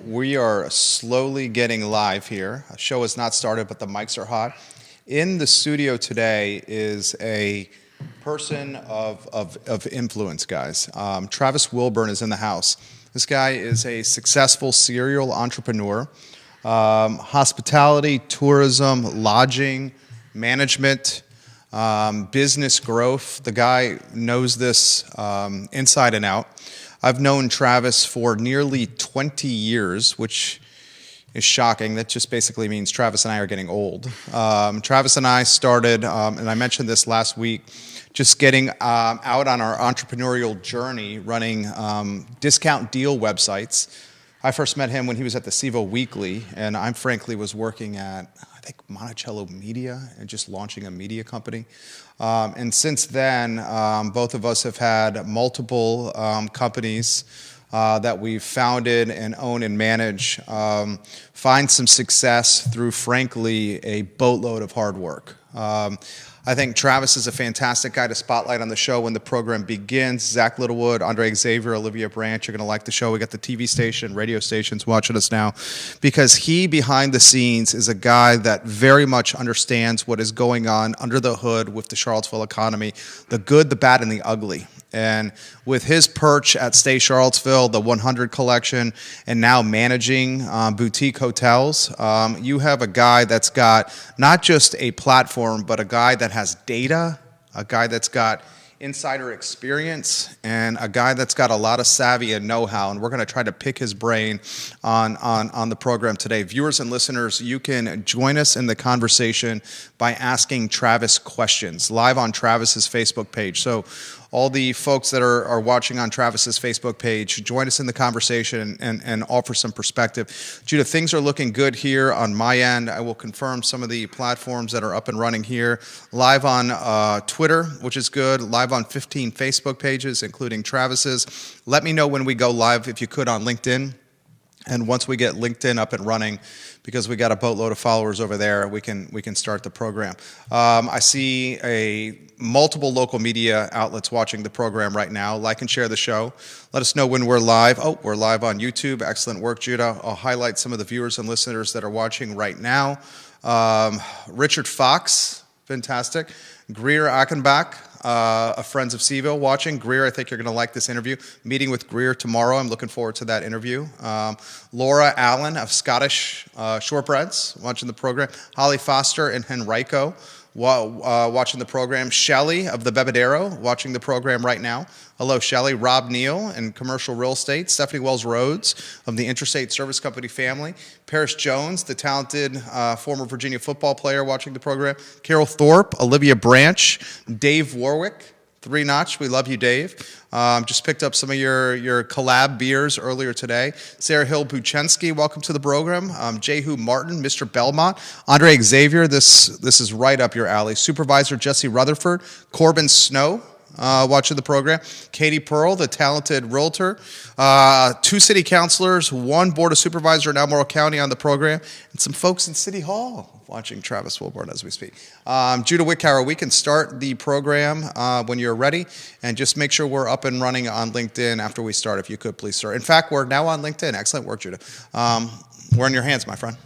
We are slowly getting live here. The show has not started, but the mics are hot. In the studio today is a person of influence, guys. Travis Wilburn is in the house. This guy is a successful serial entrepreneur. Hospitality, tourism, lodging, management, business growth. The guy knows this inside and out. I've known Travis for nearly 20 years, which is shocking. That just basically means Travis and I are getting old. Travis and I started, and I mentioned this last week, just getting out on our entrepreneurial journey, running discount deal websites. I first met him when he was at the CVille Weekly, and I frankly was working at, I think, Monticello Media and just launching a media company. And since then, both of us have had multiple companies that we've founded and own and manage, find some success through, frankly, a boatload of hard work. I think Travis is a fantastic guy to spotlight on the show when the program begins. Zach Littlewood, Andre Xavier, Olivia Branch, you're going to like the show. We got the TV station, radio stations watching us now, because he, behind the scenes, is a guy that very much understands what is going on under the hood with the Charlottesville economy, the good, the bad, and the ugly. And with his perch at Stay Charlottesville, the 100 collection, and now managing boutique hotels, you have a guy that's got not just a platform, but a guy that has data, a guy that's got insider experience, and a guy that's got a lot of savvy and know-how, and we're going to try to pick his brain on the program today. Viewers and listeners, you can join us in the conversation by asking Travis questions live on Travis's Facebook page. So all the folks that are watching on Travis's Facebook page, join us in the conversation and offer some perspective. Judah, things are looking good here on my end. I will confirm some of the platforms that are up and running here. Live on Twitter, which is good. Live on 15 Facebook pages, including Travis's. Let me know when we go live, if you could, on LinkedIn. And once we get LinkedIn up and running, because we got a boatload of followers over there, we can start the program. I see multiple local media outlets watching the program right now. Like and share the show. Let us know when we're live. Oh, we're live on YouTube. Excellent work, Judah. I'll highlight some of the viewers and listeners that are watching right now. Richard Fox, fantastic. Greer Achenbach, Friends of CVille watching. Greer, I think you're going to like this interview. Meeting with Greer tomorrow. I'm looking forward to that interview. Laura Allen of Scottish Shortbreads watching the program. Holly Foster and Henrico watching the program. Shelley of the Bebedero watching the program right now. Hello, Shelley. Rob Neal in Commercial Real Estate. Stephanie Wells Rhodes of the Interstate Service Company family. Paris Jones, the talented former Virginia football player watching the program. Carol Thorpe, Olivia Branch, Dave Warwick, Three Notch. We love you, Dave. Just picked up some of your collab beers earlier today. Sarah Hill Buchensky, welcome to the program. Jehu Martin, Mr. Belmont. Andre Xavier, this is right up your alley. Supervisor Jesse Rutherford. Corbin Snow, watching the program. Katie Pearl, the talented realtor. 2 city councilors, 1 board of supervisor in Albemarle County on the program, and some folks in City Hall watching Travis Wilburn as we speak. Judah Wickower, we can start the program when you're ready, and just make sure we're up and running on LinkedIn after we start, if you could, please, sir. In fact, we're now on LinkedIn. Excellent work, Judah. We're in your hands, my friend.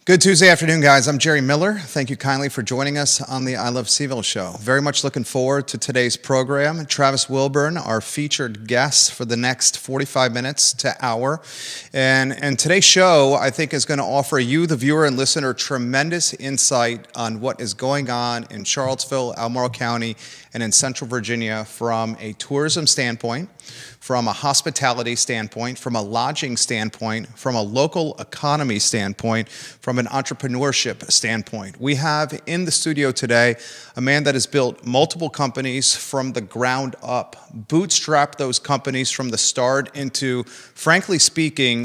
Good Tuesday afternoon, guys. I'm Jerry Miller. Thank you kindly for joining us on the I Love CVille show. Very much looking forward to today's program. Travis Wilburn, our featured guest for the next 45 minutes to hour. And today's show, I think, is going to offer you, the viewer and listener, tremendous insight on what is going on in Charlottesville, Albemarle County, and in Central Virginia from a tourism standpoint, from a hospitality standpoint, from a lodging standpoint, from a local economy standpoint, from from an entrepreneurship standpoint. We have in the studio today a man that has built multiple companies from the ground up, bootstrapped those companies from the start into, frankly speaking,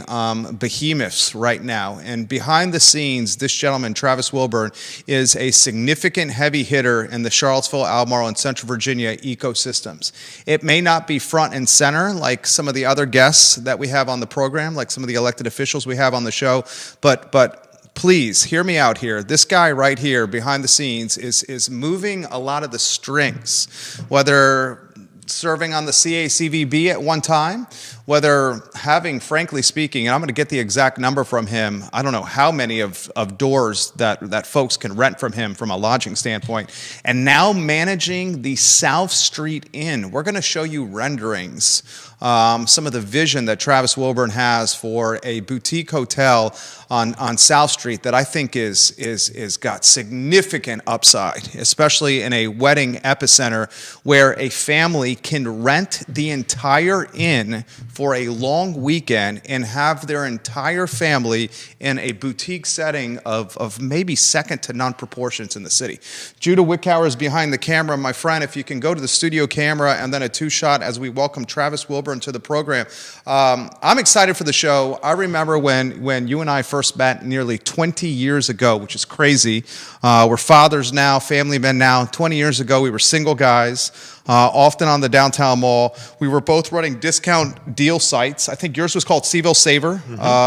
behemoths right now. And behind the scenes, this gentleman, Travis Wilburn, is a significant heavy hitter in the Charlottesville, Albemarle, and Central Virginia ecosystems. It may not be front and center like some of the other guests that we have on the program, like some of the elected officials we have on the show, but please hear me out here. This guy right here behind the scenes is moving a lot of the strings, whether serving on the CVB at one time, whether having, frankly speaking, and I'm going to get the exact number from him, I don't know how many of doors that folks can rent from him from a lodging standpoint, and now managing the South Street Inn. We're going to show you renderings, some of the vision that Travis Wilburn has for a boutique hotel on South Street that I think is got significant upside, especially in a wedding epicenter where a family can rent the entire inn for a long weekend and have their entire family in a boutique setting of maybe second to none proportions in the city. Judah Wickower is behind the camera. My friend, if you can go to the studio camera and then a two-shot as we welcome Travis Wilburn to the program. I'm excited for the show. I remember when you and I first met nearly 20 years ago, which is crazy. We're fathers now, family men now. 20 years ago, we were single guys. Often on the downtown mall. We were both running discount deal sites. I think yours was called CVille Saver.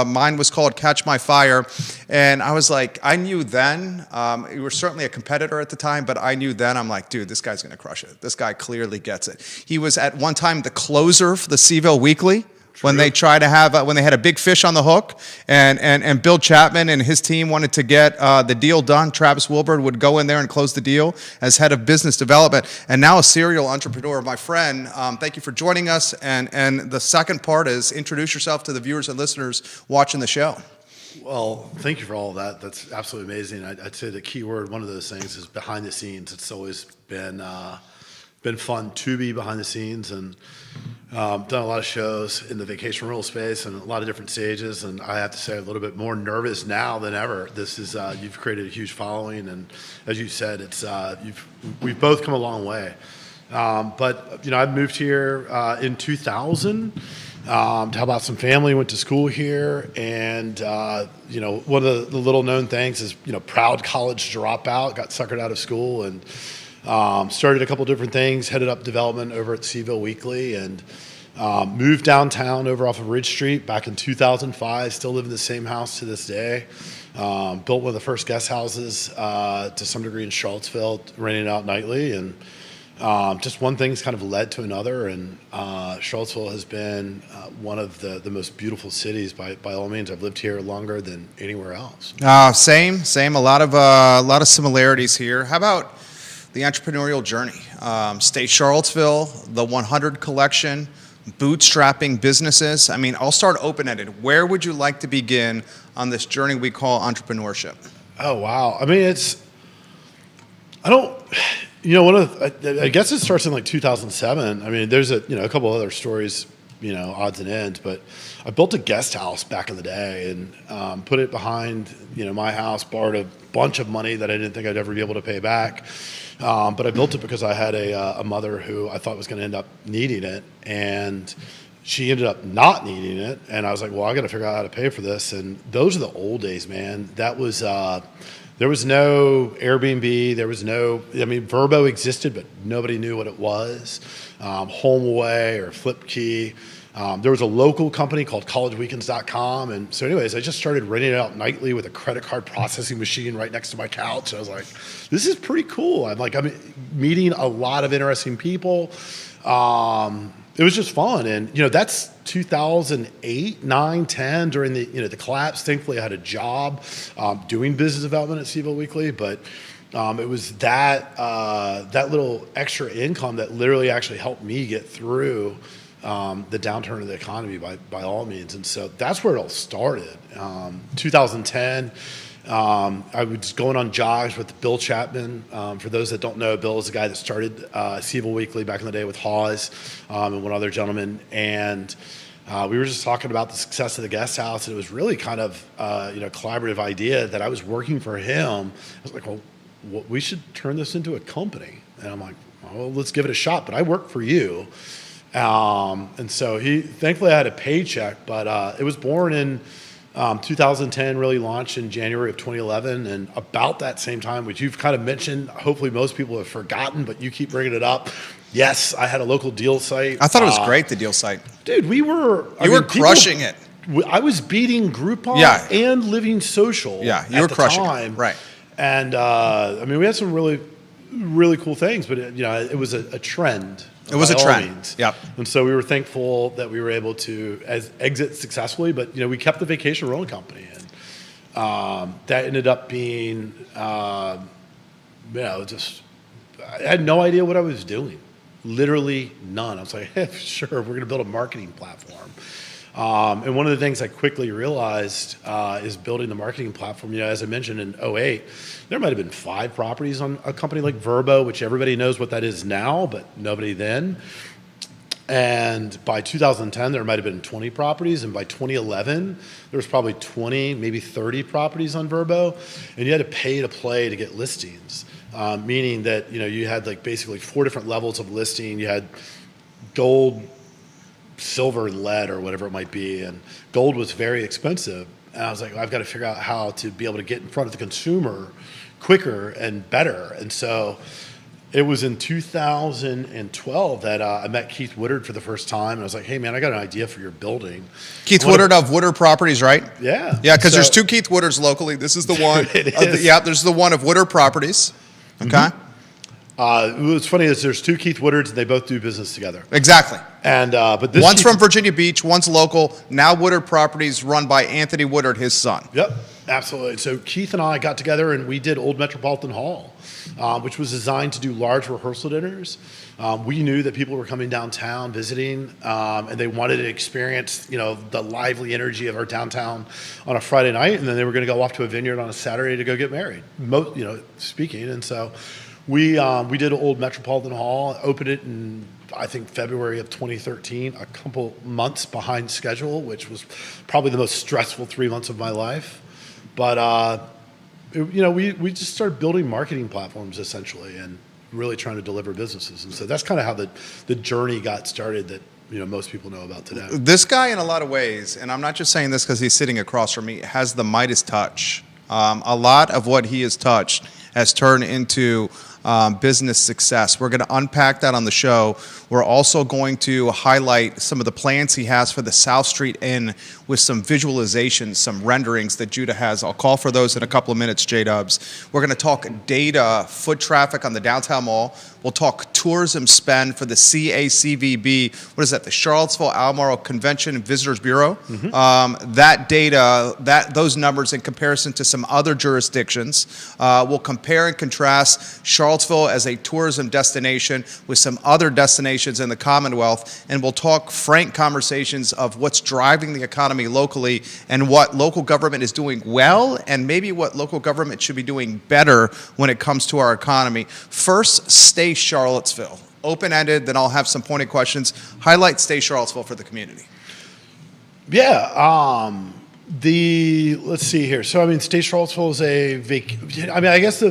Mine was called Catch My Fire. And I was like, I knew then, you were certainly a competitor at the time, but I knew then, I'm like, dude, this guy's going to crush it. This guy clearly gets it. He was at one time the closer for the CVille Weekly. True. When they try to have, when they had a big fish on the hook, and Bill Chapman and his team wanted to get the deal done, Travis Wilburn would go in there and close the deal as head of business development, and now a serial entrepreneur. My friend, thank you for joining us. And the second part is introduce yourself to the viewers and listeners watching the show. Well, thank you for all of that. That's absolutely amazing. I'd say the key word, one of those things, is behind the scenes. It's always been fun to be behind the scenes, and done a lot of shows in the vacation rental space and a lot of different stages. And I have to say, a little bit more nervous now than ever. This is you've created a huge following, and as you said, it's we've both come a long way. But I moved here in 2000. To help out some family, went to school here, and one of the little known things is proud college dropout, got suckered out of school and started a couple different things, headed up development over at CVille Weekly, and moved downtown over off of Ridge Street back in 2005. Still live in the same house to this day. Built one of the first guest houses to some degree in Charlottesville, renting it out nightly, and just one thing's kind of led to another, and Charlottesville has been one of the most beautiful cities by all means. I've lived here longer than anywhere else. Same. A lot of similarities here. How about the entrepreneurial journey? State Charlottesville, the 100 collection, bootstrapping businesses. I mean, I'll start open-ended. Where would you like to begin on this journey we call entrepreneurship? Oh, wow. I mean, I guess it starts in like 2007. I mean, there's a couple other stories, odds and ends, but I built a guest house back in the day and put it behind, my house, borrowed a bunch of money that I didn't think I'd ever be able to pay back. But I built it because I had a mother who I thought was going to end up needing it, and she ended up not needing it. And I was like, well, I got to figure out how to pay for this. And those are the old days, man. That was, there was no Airbnb. There was Vrbo existed, but nobody knew what it was. HomeAway or FlipKey. There was a local company called collegeweekends.com. And so anyways, I just started renting it out nightly with a credit card processing machine right next to my couch. I was like, this is pretty cool. I'm meeting a lot of interesting people. It was just fun. And, that's 2008, 9, 10 during the collapse. Thankfully, I had a job doing business development at CVille Weekly, but it was that little extra income that literally actually helped me get through the downturn of the economy by all means. And so that's where it all started. 2010, I was going on jogs with Bill Chapman. For those that don't know, Bill is the guy that started CVille Weekly back in the day with Hawes and one other gentleman. And We were just talking about the success of the guest house, and it was really kind of collaborative idea that I was working for him. I was like, well, we should turn this into a company. And I'm like, well, let's give it a shot. But I work for you. And so thankfully I had a paycheck, but it was born in 2010, really launched in January of 2011. And about that same time, which you've kind of mentioned, hopefully most people have forgotten, but you keep bringing it up. Yes, I had a local deal site. I thought it was great, the deal site. Dude, we were... You were crushing it. I was beating Groupon and Living Social you were crushing it. Right. And, we had some really, really cool things, but, it was a trend. It was a trend. Yep. And so we were thankful that we were able to exit successfully, but, we kept the vacation rental company. And that ended up being, just... I had no idea what I was doing. Literally none. I was like, hey, sure, we're going to build a marketing platform. And one of the things I quickly realized is building the marketing platform. As I mentioned in 2008, there might have been 5 properties on a company like Vrbo, which everybody knows what that is now, but nobody then. And by 2010, there might have been 20 properties. And by 2011, there was probably 20, maybe 30 properties on Vrbo. And you had to pay to play to get listings. Meaning that, you had like basically 4 different levels of listing. You had gold, silver, and lead, or whatever it might be. And gold was very expensive. And I was like, I've got to figure out how to be able to get in front of the consumer quicker and better. And so it was in 2012 that I met Keith Woodard for the first time. And I was like, hey, man, I got an idea for your building. Keith Woodard of Woodard Properties, right? Yeah. Yeah, because there's 2 Keith Woodards locally. This is the one. There's the one of Woodard Properties. Okay. Mm-hmm. What's funny is there's 2 Keith Woodards, and they both do business together. Exactly. And but this one's from Virginia Beach, one's local. Now Woodard Properties, run by Anthony Woodard, his son. Yep, absolutely. So Keith and I got together, and we did Old Metropolitan Hall, which was designed to do large rehearsal dinners. We knew that people were coming downtown visiting, and they wanted to experience, the lively energy of our downtown on a Friday night, and then they were going to go off to a vineyard on a Saturday to go get married. Speaking, and so we did Old Metropolitan Hall, opened it in I think February of 2013, a couple months behind schedule, which was probably the most stressful 3 months of my life. But we just started building marketing platforms essentially, and really trying to deliver businesses. And so that's kind of how the journey got started that most people know about today. This guy, in a lot of ways, and I'm not just saying this because he's sitting across from me, has the Midas touch. A lot of what he has touched has turned into business success. We're going to unpack that on the show. We're also going to highlight some of the plans he has for the South Street Inn with some visualizations, some renderings that Judah has. I'll call for those in a couple of minutes, J-Dubs. We're going to talk data, foot traffic on the downtown mall. We'll talk tourism spend for the CACVB. What is that? The Charlottesville Albemarle Convention and Visitors Bureau. Mm-hmm. That data, those numbers in comparison to some other jurisdictions. We'll compare and contrast Charlottesville as a tourism destination with some other destinations in the Commonwealth, and we'll talk frank conversations of what's driving the economy locally and what local government is doing well and maybe what local government should be doing better when it comes to our economy. First, stay Charlottesville. Open-ended, then I'll have some pointed questions. Highlight Stay Charlottesville for the community. Yeah, let's see here. So, Stay Charlottesville is I guess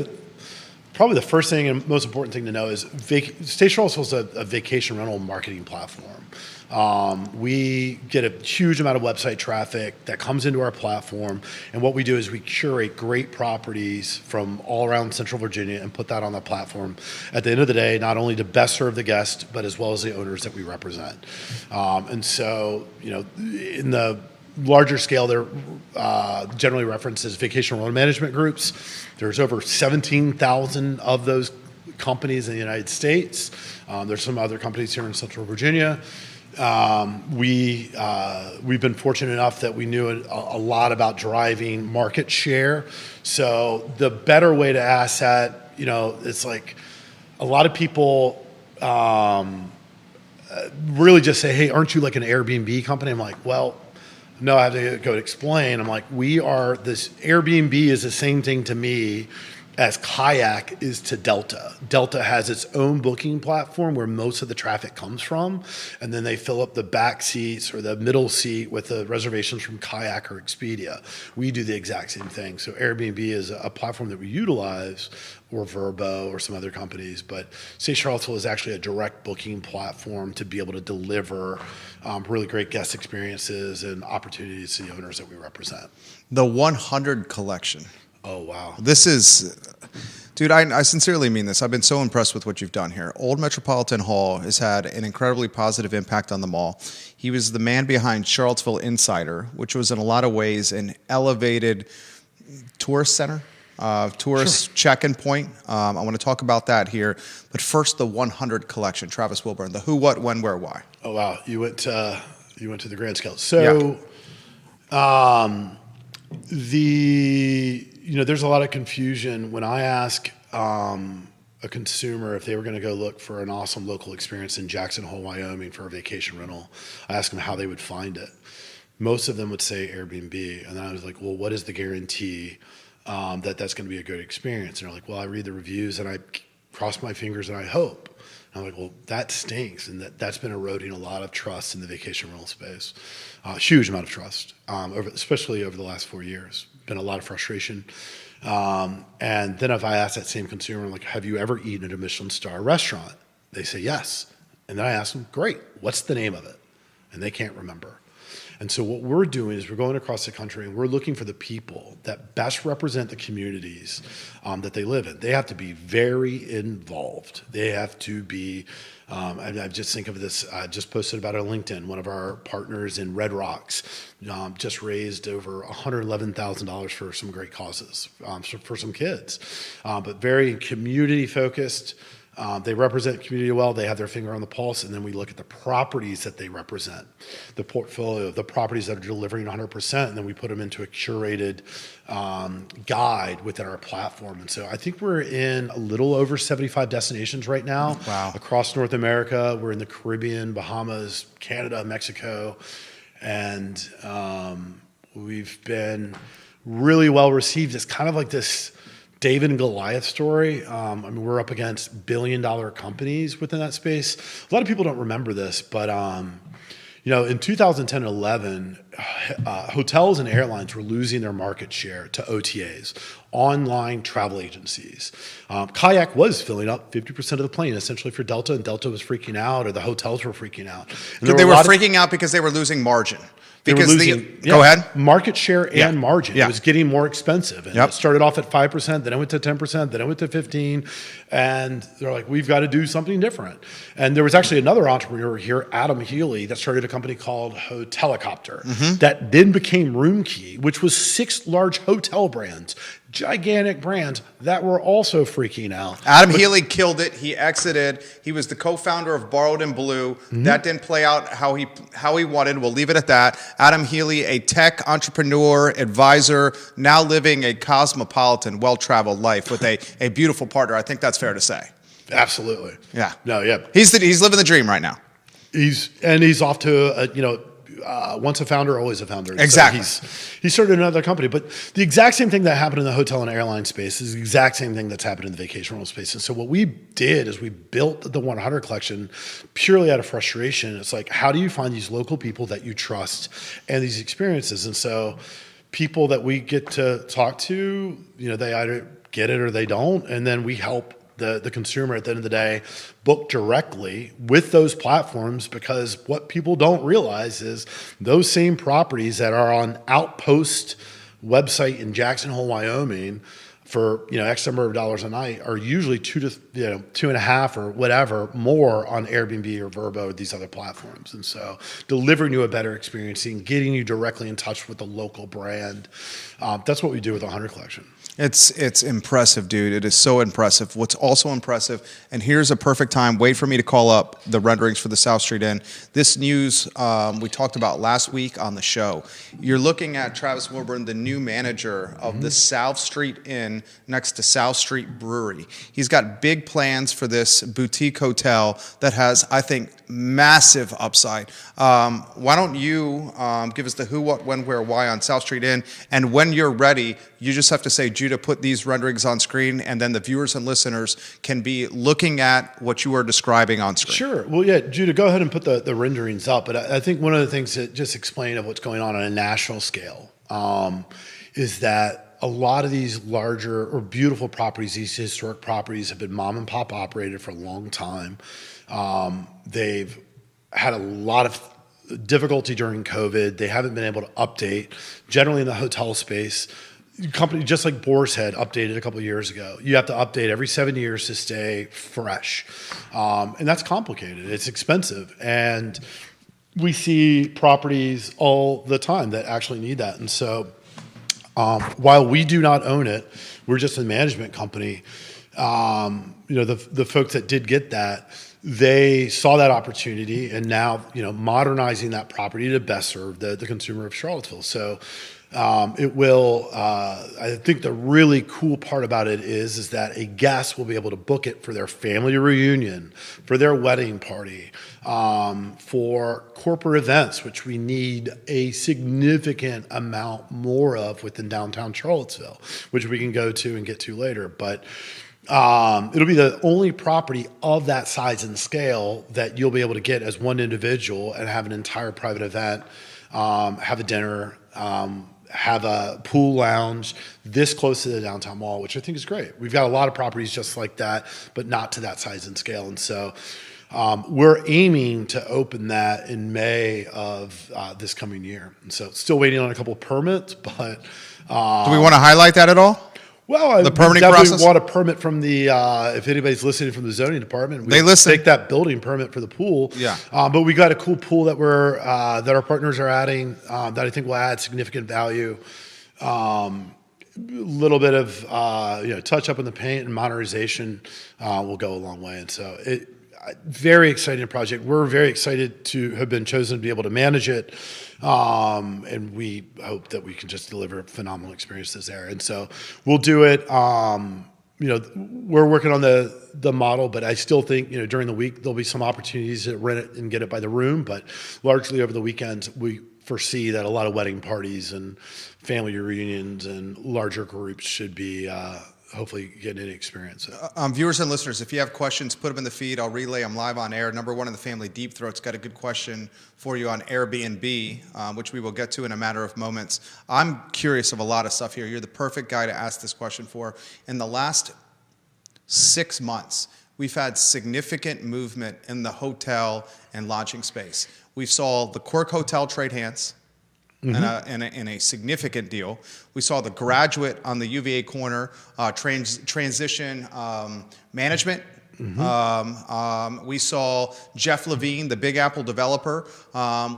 probably the first thing and most important thing to know is Stay Charlottesville is a vacation rental marketing platform. We get a huge amount of website traffic that comes into our platform, and what we do is we curate great properties from all around Central Virginia and put that on the platform. At the end of the day, not only to best serve the guest, but as well as the owners that we represent. And so, in the larger scale, they're generally referenced as vacation rental management groups. There's over 17,000 of those companies in the United States. There's some other companies here in Central Virginia. We've been fortunate enough that we knew a lot about driving market share. So the better way to ask that, it's like a lot of people really just say, hey, aren't you like an Airbnb company? I'm like, well, no, I have to go explain. I'm like, this Airbnb is the same thing to me as Kayak is to Delta. Delta has its own booking platform where most of the traffic comes from, and then they fill up the back seats or the middle seat with the reservations from Kayak or Expedia. We do the exact same thing. So Airbnb is a platform that we utilize, or Vrbo or some other companies, but Stay Charlottesville is actually a direct booking platform to be able to deliver really great guest experiences and opportunities to the owners that we represent. The 100 collection. Oh, wow. This is, dude, I sincerely mean this. I've been so impressed with what you've done here. Old Metropolitan Hall has had an incredibly positive impact on the mall. He was the man behind Charlottesville Insider, which was in a lot of ways an elevated tourist center, tourist check-in point. I want to talk about that here. But first, the 100 collection, Travis Wilburn, the who, what, when, where, why. Oh, wow. You went to the grand scale. So, yeah. There's a lot of confusion when I ask a consumer if they were going to go look for an awesome local experience in Jackson Hole, Wyoming for a vacation rental. I asked them how they would find it. Most of them would say Airbnb. And then I was like, well, what is the guarantee that that's going to be a good experience? And they're like, well, I read the reviews and I cross my fingers and I hope. And I'm like, well, that stinks. And that's been eroding a lot of trust in the vacation rental space. Huge amount of trust, especially over the last 4 years. Been a lot of frustration. And then if I ask that same consumer, I'm like, have you ever eaten at a Michelin star restaurant? They say yes. And then I ask them, great, what's the name of it? And they can't remember. And so what we're doing is we're going across the country and we're looking for the people that best represent the communities that they live in. They have to be very involved. They have to be, I just think of this, I just posted about it on LinkedIn. One of our partners in Red Rocks just raised over $111,000 for some great causes, for some kids, but very community focused. They represent community well. They have their finger on the pulse, and then we look at the properties that they represent, the portfolio, the properties that are delivering 100%, and then we put them into a curated guide within our platform. And so I think we're in a little over 75 destinations right now. Wow. Across North America. We're in the Caribbean, Bahamas, Canada, Mexico, and we've been really well received. It's kind of like this David and Goliath story. We're up against billion-dollar companies within that space. A lot of people don't remember this, but in 2010 and 11, hotels and airlines were losing their market share to OTAs, online travel agencies. Kayak was filling up 50% of the plane, essentially for Delta, and Delta was freaking out, or the hotels were freaking out. They were freaking out because they were losing margin. Because go ahead. Market share and margin. Yeah. It was getting more expensive. And it started off at 5%, then it went to 10%, then it went to 15%. And they're like, we've got to do something different. And there was actually another entrepreneur here, Adam Healy, that started a company called Hotelicopter that then became Roomkey, which was 6 large hotel brands, gigantic brands that were also freaking out. Adam Healy killed it. He exited. He was the co-founder of Borrowed and Blue. That didn't play out how he wanted. We'll leave it at that. Adam Healy, a tech entrepreneur, advisor, now living a cosmopolitan, well-traveled life with a beautiful partner. I think that's fair to say. Absolutely. Yeah. No, yeah. He's living the dream right now. He's off to once a founder, always a founder. Exactly. So he started another company, but the exact same thing that happened in the hotel and airline space is the exact same thing that's happened in the vacation rental space. And so what we did is we built the 100 collection purely out of frustration. It's like, how do you find these local people that you trust and these experiences? And so people that we get to talk to, they either get it or they don't, and then we help the consumer at the end of the day book directly with those platforms, because what people don't realize is those same properties that are on Outpost website in Jackson Hole, Wyoming for X number of dollars a night are usually 2 to 2.5 or whatever more on Airbnb or Vrbo or these other platforms. And so delivering you a better experience and getting you directly in touch with the local brand, that's what we do with the 100 collection. It's impressive, dude. It is so impressive. What's also impressive, and here's a perfect time, wait for me to call up the renderings for the South Street Inn. This news we talked about last week on the show. You're looking at Travis Wilburn, the new manager of the South Street Inn next to South Street Brewery. He's got big plans for this boutique hotel that has, I think, massive upside. Why don't you give us the who, what, when, where, why on South Street Inn? And when you're ready, you just have to say, Judah, put these renderings on screen, and then the viewers and listeners can be looking at what you are describing on screen. Sure. Well, yeah, Judah, go ahead and put the renderings up. But I think one of the things that just explain of what's going on a national scale is that a lot of these larger or beautiful properties, these historic properties, have been mom and pop operated for a long time. They've had a lot of difficulty during COVID. They haven't been able to update. Generally in the hotel space, company just like Boar's Head updated a couple of years ago. You have to update every 7 years to stay fresh. And that's complicated. It's expensive. And we see properties all the time that actually need that. And so while we do not own it, we're just a management company. The folks that did get that, they saw that opportunity, and now modernizing that property to best serve the consumer of Charlottesville. So it will. I think the really cool part about it is that a guest will be able to book it for their family reunion, for their wedding party, for corporate events, which we need a significant amount more of within downtown Charlottesville, which we can go to and get to later. But it'll be the only property of that size and scale that you'll be able to get as one individual and have an entire private event, have a dinner, have a pool lounge this close to the downtown mall, which I think is great. We've got a lot of properties just like that, but not to that size and scale. And so we're aiming to open that in May of this coming year. And so still waiting on a couple of permits, but do we want to highlight that at all? Well, the permitting definitely process? Want a permit from the, if anybody's listening from the zoning department, we listen. take that building permit for the pool. Yeah. But we got a cool pool that that our partners are adding that I think will add significant value. A little bit of, touch up in the paint and modernization will go a long way. And so very exciting project. We're very excited to have been chosen to be able to manage it. And we hope that we can just deliver phenomenal experiences there. And so we'll do it. We're working on the model, but I still think, during the week, there'll be some opportunities to rent it and get it by the room. But largely over the weekends, we foresee that a lot of wedding parties and family reunions and larger groups should be hopefully getting an experience. Viewers and listeners, if you have questions, put them in the feed. I'll relay them live on air. Number one in the family, Deep Throat's got a good question for you on Airbnb, which we will get to in a matter of moments. I'm curious of a lot of stuff here. You're the perfect guy to ask this question for. In the last 6 months, we've had significant movement in the hotel and lodging space. We saw the Quirk Hotel trade hands. Mm-hmm. in a significant deal. We saw the Graduate on the UVA corner transition management. Mm-hmm. We saw Jeff Levine, the Big Apple developer,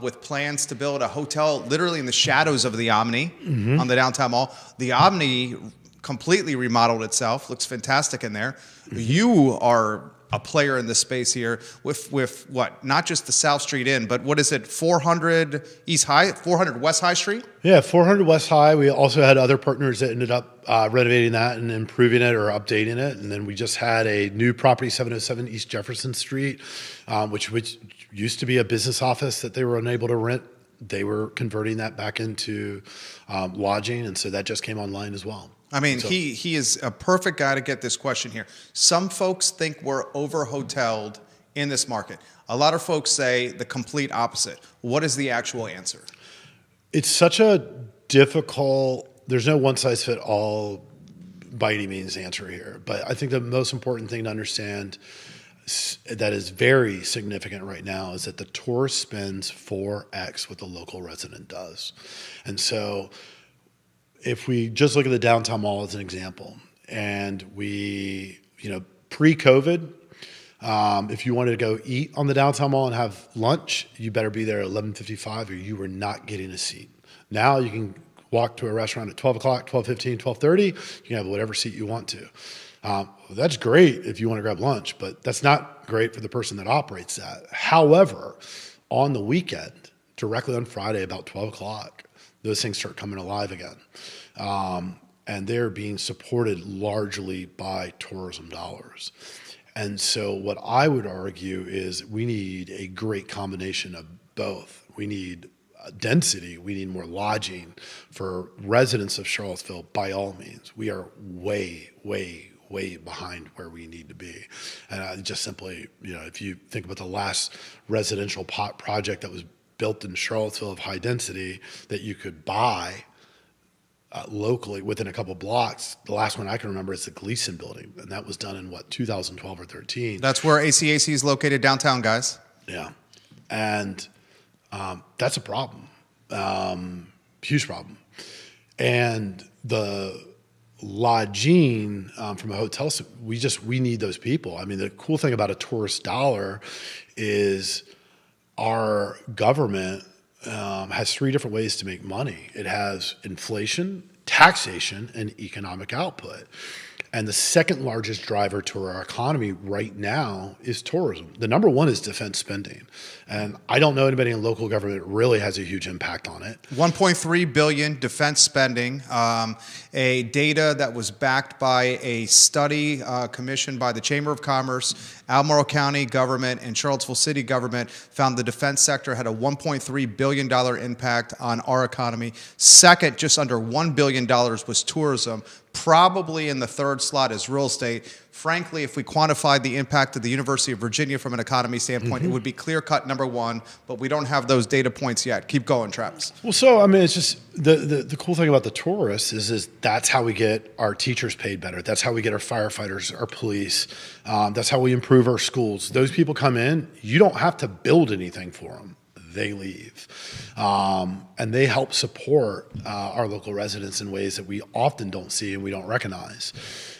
with plans to build a hotel literally in the shadows of the Omni on the downtown mall. The Omni completely remodeled itself. Looks fantastic in there. Mm-hmm. You are a player in this space here with what? Not just the South Street Inn, but what is it? 400 West High Street? Yeah, 400 West High. We also had other partners that ended up renovating that and improving it or updating it. And then we just had a new property, 707 East Jefferson Street, which used to be a business office that they were unable to rent. They were converting that back into lodging, and so that just came online as well. I mean, he is a perfect guy to get this question here. Some folks think we're over-hoteled in this market. A lot of folks say the complete opposite. What is the actual answer? It's such a difficult, there's no one-size-fit-all by any means answer here. But I think the most important thing to understand that is very significant right now is that the tourist spends 4x what the local resident does. And so if we just look at the downtown mall as an example, and we, pre-COVID, if you wanted to go eat on the downtown mall and have lunch, you better be there at 11:55 or you were not getting a seat. Now you can walk to a restaurant at 12 o'clock, 12:15, 12:30. You can have whatever seat you want to. That's great if you want to grab lunch, but that's not great for the person that operates that. However, on the weekend, directly on Friday about 12 o'clock, those things start coming alive again. And they're being supported largely by tourism dollars. And so what I would argue is we need a great combination of both. We need density. We need more lodging for residents of Charlottesville. By all means, we are way, way, way behind where we need to be. And I just simply, if you think about the last residential project that was built in Charlottesville of high density that you could buy locally within a couple blocks, the last one I can remember is the Gleason building. And that was done in 2012 or 13. That's where ACAC is located downtown, guys. Yeah. And that's a problem, huge problem. And the lodging from a hotel, we need those people. I mean, the cool thing about a tourist dollar is our government has three different ways to make money. It has inflation, taxation, and economic output. And the second largest driver to our economy right now is tourism. The number one is defense spending. And I don't know anybody in local government really has a huge impact on it. 1.3 billion defense spending, a data that was backed by a study commissioned by the Chamber of Commerce, Albemarle County government, and Charlottesville City government found the defense sector had a $1.3 billion impact on our economy. Second, just under $1 billion was tourism. Probably in the third slot is real estate. Frankly, if we quantified the impact of the University of Virginia from an economy standpoint, it would be clear-cut number one, but we don't have those data points yet. Keep going, Travis. Well, so, I mean, it's just the cool thing about the tourists is that's how we get our teachers paid better. That's how we get our firefighters, our police. That's how we improve our schools. Those people come in, you don't have to build anything for them. They leave. And they help support our local residents in ways that we often don't see and we don't recognize.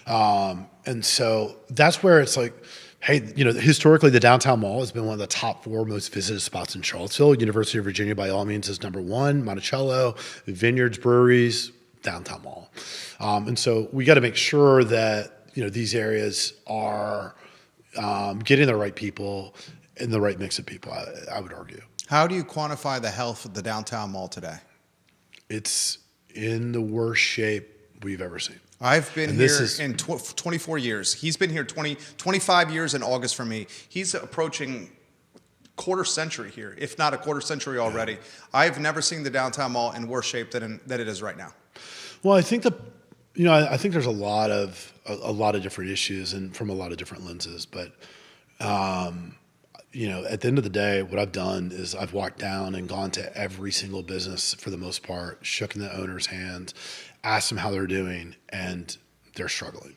And so that's where it's like, hey, historically the downtown mall has been one of the top 4 most visited spots in Charlottesville. University of Virginia, by all means, is number 1. Monticello, Vineyards, breweries, downtown mall. And so we got to make sure that, these areas are getting the right people and the right mix of people, I would argue. How do you quantify the health of the downtown mall today? It's in the worst shape we've ever seen. I've been here in 24 years. He's been here 25 years in August for me. He's approaching quarter century here, if not a quarter century already. I've never seen the downtown mall in worse shape than it is right now. Well, I think I think there's a lot of different issues and from a lot of different lenses, but at the end of the day, what I've done is I've walked down and gone to every single business for the most part, shook the owner's hand, asked them how they're doing, and they're struggling.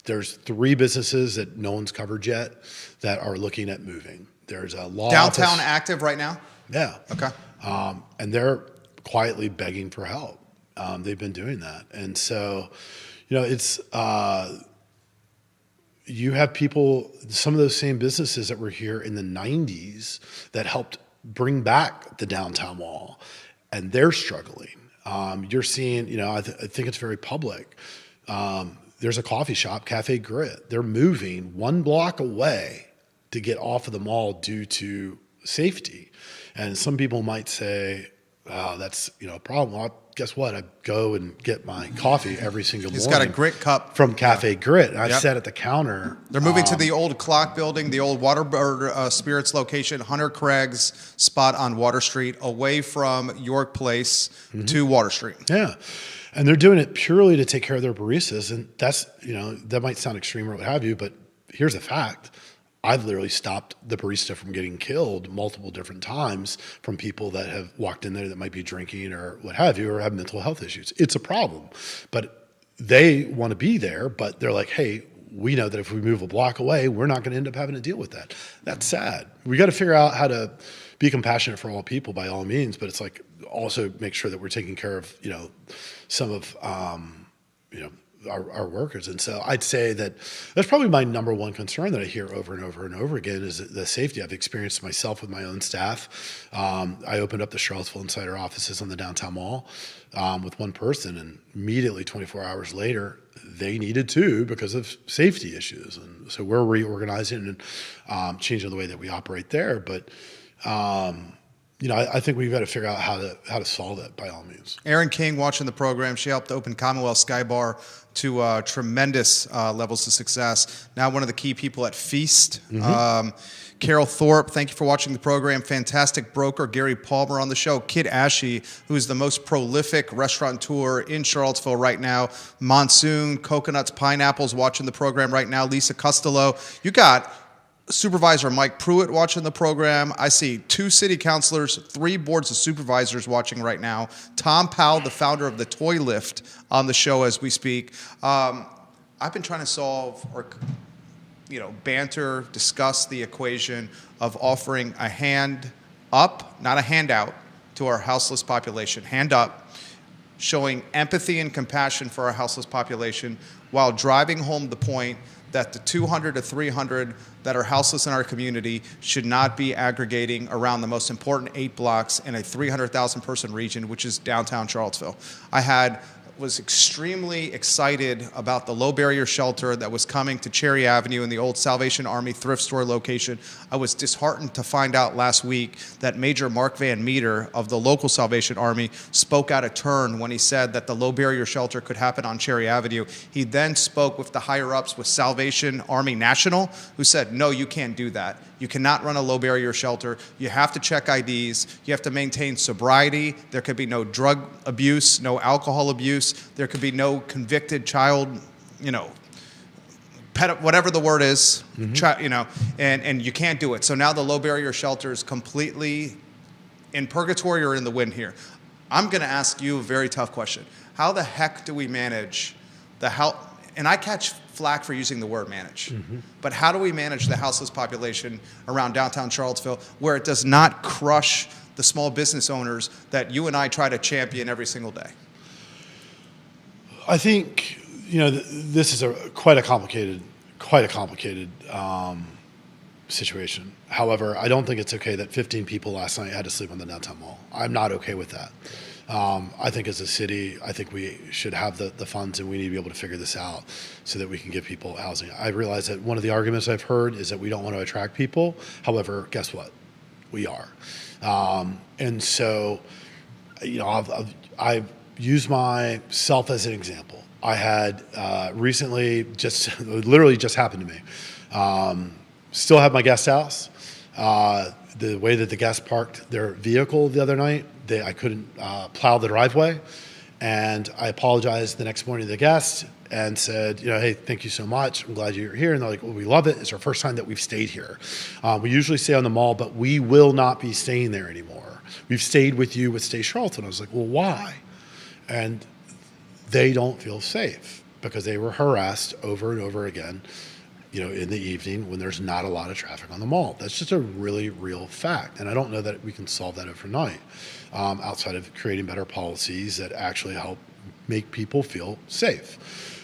There's 3 businesses that no one's covered yet that are looking at moving. There's a law downtown office. Active right now? Yeah. Okay. And they're quietly begging for help. They've been doing that. And so, it's you have people, some of those same businesses that were here in the 90s that helped bring back the downtown mall, and they're struggling. You're seeing, I think it's very public. There's a coffee shop, Cafe Grit. They're moving 1 block away to get off of the mall due to safety. And some people might say, oh, that's a problem. Well, guess what? I go and get my coffee every single morning. He's got a grit cup from Cafe Grit. And I sat at the counter. They're moving to the old clock building, the old Waterbird Spirits location, Hunter Craig's spot on Water Street, away from York Place to Water Street. Yeah. And they're doing it purely to take care of their baristas. And that's, that might sound extreme or what have you, but here's a fact. I've literally stopped the barista from getting killed multiple different times from people that have walked in there that might be drinking or what have you, or have mental health issues. It's a problem, but they want to be there, but they're like, hey, we know that if we move a block away, we're not going to end up having to deal with that. That's sad. We got to figure out how to be compassionate for all people by all means, but it's like also make sure that we're taking care of, some of, our workers. And so I'd say that that's probably my number one concern that I hear over and over and over again is the safety. I've experienced myself with my own staff. I opened up the Charlottesville Insider offices on the downtown mall with one person, and immediately 24 hours later, they needed to because of safety issues. And so we're reorganizing and changing the way that we operate there. But I think we've got to figure out how to solve it by all means. Erin King watching the program. She helped open Commonwealth Sky Bar to tremendous levels of success. Now one of the key people at Feast. Carol Thorpe, thank you for watching the program. Fantastic broker, Gary Palmer on the show. Kid Ashy, who is the most prolific restaurateur in Charlottesville right now. Monsoon, Coconuts, Pineapples watching the program right now. Lisa Costello. You got Supervisor Mike Pruitt watching the program. I see 2 city councilors, 3 boards of supervisors watching right now. Tom Powell, the founder of the Toy Lift, on the show as we speak. I've been trying to solve or banter, discuss the equation of offering a hand up, not a handout, to our houseless population. Hand up, showing empathy and compassion for our houseless population while driving home the point that the 200 to 300 that are houseless in our community should not be aggregating around the most important 8 blocks in a 300,000 person region, which is downtown Charlottesville. Was extremely excited about the low barrier shelter that was coming to Cherry Avenue in the old Salvation Army thrift store location. I was disheartened to find out last week that Major Mark Van Meter of the local Salvation Army spoke out of turn when he said that the low barrier shelter could happen on Cherry Avenue. He then spoke with the higher ups with Salvation Army National, who said, no, you can't do that. You cannot run a low barrier shelter. You have to check IDs. You have to maintain sobriety. There could be no drug abuse, no alcohol abuse. There could be no convicted child, whatever the word is, and you can't do it. So now the low barrier shelter is completely in purgatory or in the wind here. I'm going to ask you a very tough question. How the heck do we manage the health? And I catch flack for using the word manage, but how do we manage the houseless population around downtown Charlottesville where it does not crush the small business owners that you and I try to champion every single day? I think this is quite a complicated situation. However, I don't think it's okay that 15 people last night had to sleep on the downtown mall. I'm not okay with that. I think as a city, I think we should have the funds, and we need to be able to figure this out so that we can give people housing. I realize that one of the arguments I've heard is that we don't want to attract people. However, guess what? We are. And so, I've used myself as an example. I had recently literally just happened to me. Still have my guest house. The way that the guests parked their vehicle the other night, I couldn't plow the driveway, and I apologized the next morning to the guests and said, hey, thank you so much. I'm glad you're here. And they're like, well, we love it. It's our first time that we've stayed here. We usually stay on the mall, but we will not be staying there anymore. We've stayed with you with Stay Charlton. I was like, well, why? And they don't feel safe because they were harassed over and over again, in the evening when there's not a lot of traffic on the mall. That's just a really real fact. And I don't know that we can solve that overnight outside of creating better policies that actually help make people feel safe.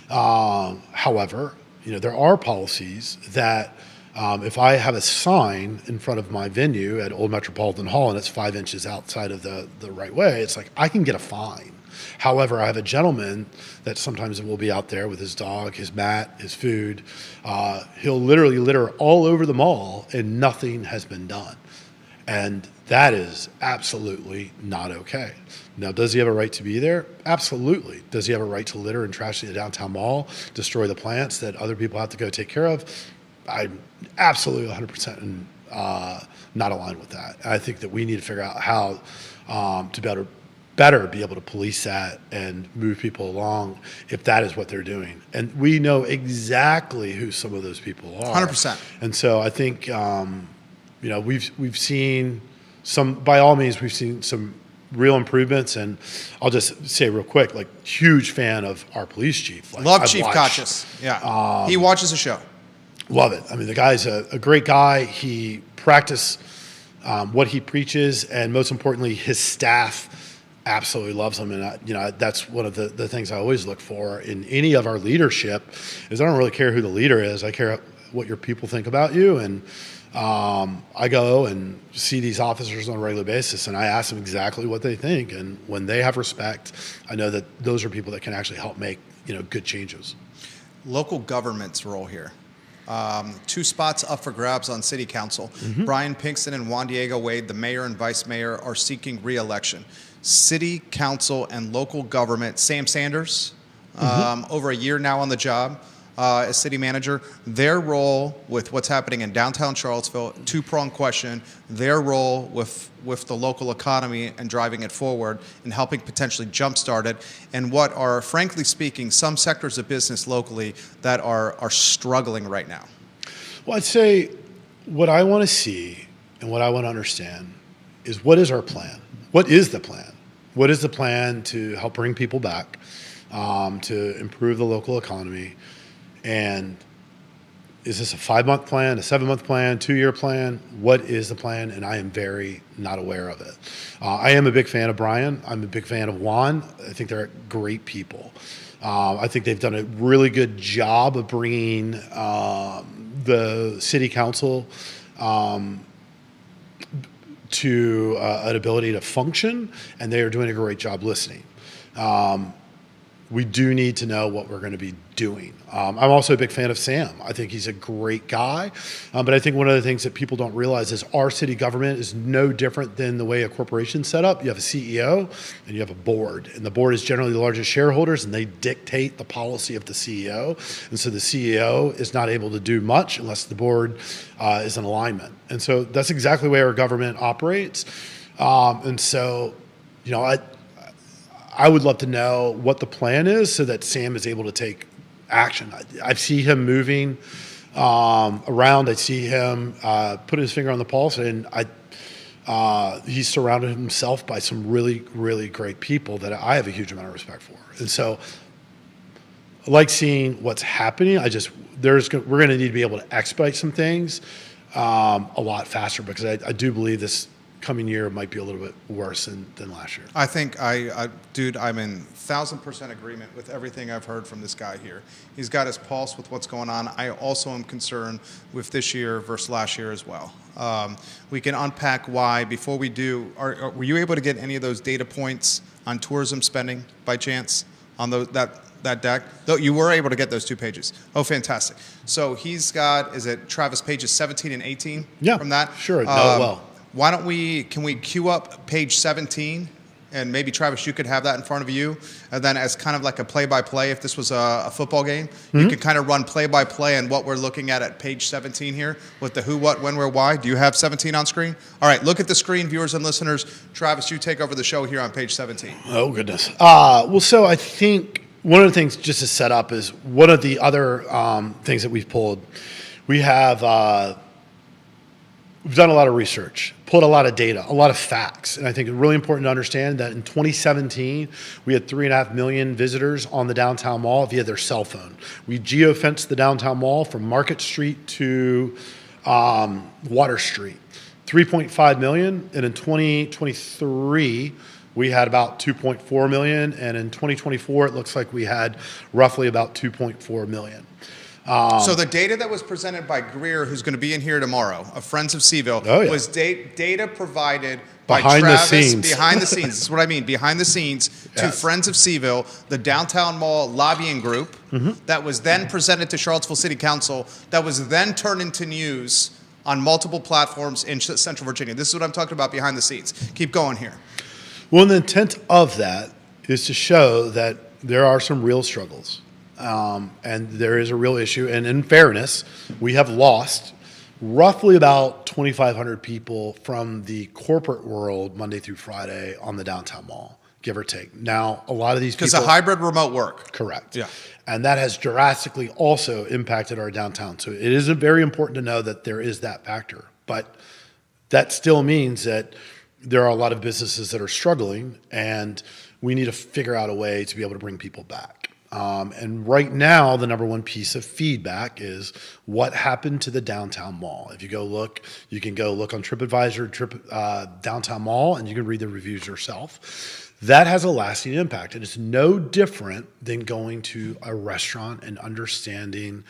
However, there are policies that if I have a sign in front of my venue at Old Metropolitan Hall and it's 5 inches outside of the right way, it's like I can get a fine. However, I have a gentleman that sometimes will be out there with his dog, his mat, his food. He'll literally litter all over the mall and nothing has been done. And that is absolutely not okay. Now, does he have a right to be there? Absolutely. Does he have a right to litter and trash the downtown mall, destroy the plants that other people have to go take care of? I'm absolutely 100% not aligned with that. I think that we need to figure out how to better be able to police that and move people along if that is what they're doing. And we know exactly who some of those people are. 100%. And so I think, we've seen by all means, we've seen some real improvements. And I'll just say real quick, huge fan of our police chief. Love Chief Kachis. Yeah. He watches the show. Love it. I mean, the guy's a great guy. He practices what he preaches, and most importantly, his staff absolutely loves him. And that's one of the things I always look for in any of our leadership is I don't really care who the leader is. I care what your people think about you. And I go and see these officers on a regular basis, and I ask them exactly what they think. And when they have respect, I know that those are people that can actually help make good changes. Local government's role here. Two spots up for grabs on city council. Brian Pinkston and Juan Diego Wade, the mayor and vice mayor, are seeking re-election. City council and local government, Sam Sanders, over a year now on the job as city manager. Their role with what's happening in downtown Charlottesville, two-pronged question, their role with the local economy and driving it forward and helping potentially jumpstart it, and what are, frankly speaking, some sectors of business locally that are struggling right now. Well, I'd say what I want to see and what I want to understand is, what is our plan? What is the plan? What is the plan to help bring people back, to improve the local economy? And is this a 5-month plan, a 7-month plan, 2-year plan? What is the plan? And I am very not aware of it. I am a big fan of Brian. I'm a big fan of Juan. I think they're great people. I think they've done a really good job of bringing the city council to an ability to function, and they are doing a great job listening. We do need to know what we're going to be doing. I'm also a big fan of Sam. I think he's a great guy. But I think one of the things that people don't realize is our city government is no different than the way a corporation's set up. You have a CEO and you have a board. And the board is generally the largest shareholders, and they dictate the policy of the CEO. And so the CEO is not able to do much unless the board is in alignment. And so that's exactly the way our government operates. And so, you know, I would love to know what the plan is so that Sam is able to take action. I see him moving around. I see him putting his finger on the pulse, and he's surrounded himself by some really, really great people that I have a huge amount of respect for. And so I like seeing what's happening. We're going to need to be able to expedite some things a lot faster, because I do believe this coming year might be a little bit worse than last year. I think dude, I'm in 1,000% agreement with everything I've heard from this guy here. He's got his pulse with what's going on. I also am concerned with this year versus last year as well. We can unpack why. Before we do, were you able to get any of those data points on tourism spending by chance on that deck? Though you were able to get those 2 pages. Oh, fantastic. So he's got, is it Travis, pages 17 and 18 from that? Sure. No, well. Why don't can we queue up page 17, and maybe Travis, you could have that in front of you, and then as kind of like a play-by-play, if this was a football game, you could kind of run play-by-play and what we're looking at page 17 here with the who, what, when, where, why. Do you have 17 on screen? All right, look at the screen, viewers and listeners. Travis, you take over the show here on page 17. Oh, goodness. Well, so I think one of the things just to set up is one of the other things that we've pulled. We have we've done a lot of research, pulled a lot of data, a lot of facts. And I think it's really important to understand that in 2017, we had 3.5 million visitors on the downtown mall via their cell phone. We geofenced the downtown mall from Market Street to Water Street, 3.5 million. And in 2023, we had about 2.4 million. And in 2024, it looks like we had roughly about 2.4 million. So the data that was presented by Greer, who's going to be in here tomorrow, of Friends of CVille, was data provided by Travis behind the scenes. This is what I mean, behind the scenes to Friends of CVille, the downtown mall lobbying group, that was then presented to Charlottesville City Council, that was then turned into news on multiple platforms in Central Virginia. This is what I'm talking about behind the scenes. Keep going here. Well, the intent of that is to show that there are some real struggles. And there is a real issue. And in fairness, we have lost roughly about 2,500 people from the corporate world Monday through Friday on the downtown mall, give or take. Now, a lot of these people... Because of hybrid remote work. Correct. Yeah. And that has drastically also impacted our downtown. So it is very important to know that there is that factor. But that still means that there are a lot of businesses that are struggling, and we need to figure out a way to be able to bring people back. And right now, the number one piece of feedback is what happened to the downtown mall. If you go look, you can go look on TripAdvisor, downtown mall, and you can read the reviews yourself. That has a lasting impact, and it's no different than going to a restaurant and understanding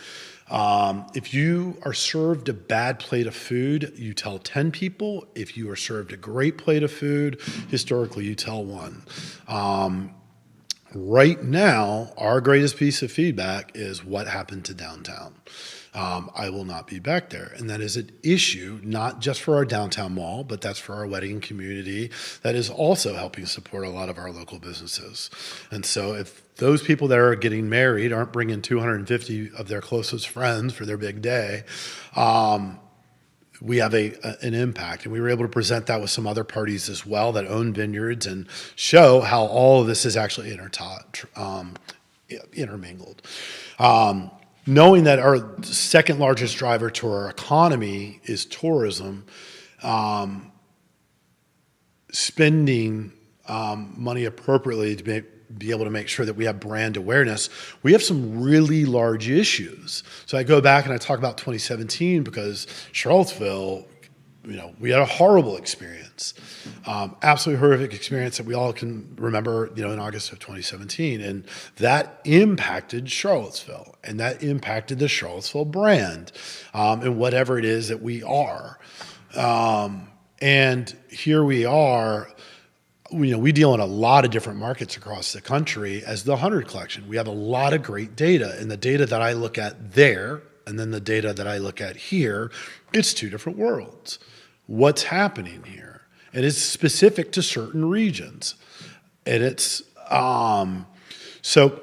if you are served a bad plate of food, you tell 10 people. If you are served a great plate of food, historically, you tell one. Right now, our greatest piece of feedback is what happened to downtown. I will not be back there. And that is an issue, not just for our downtown mall, but that's for our wedding community that is also helping support a lot of our local businesses. And so if those people that are getting married aren't bringing 250 of their closest friends for their big day, we have an impact. And we were able to present that with some other parties as well that own vineyards and show how all of this is actually intermingled. Knowing that our second largest driver to our economy is tourism, spending money appropriately to be able to make sure that we have brand awareness, we have some really large issues. So I go back and I talk about 2017 because Charlottesville, we had a horrible experience, absolutely horrific experience that we all can remember, in August of 2017. And that impacted Charlottesville, and that impacted the Charlottesville brand, and whatever it is that we are. And here we are, we deal in a lot of different markets across the country as the 100 Collection. We have a lot of great data, and the data that I look at there and then the data that I look at here, it's two different worlds. What's happening here? And it's specific to certain regions. And it's, so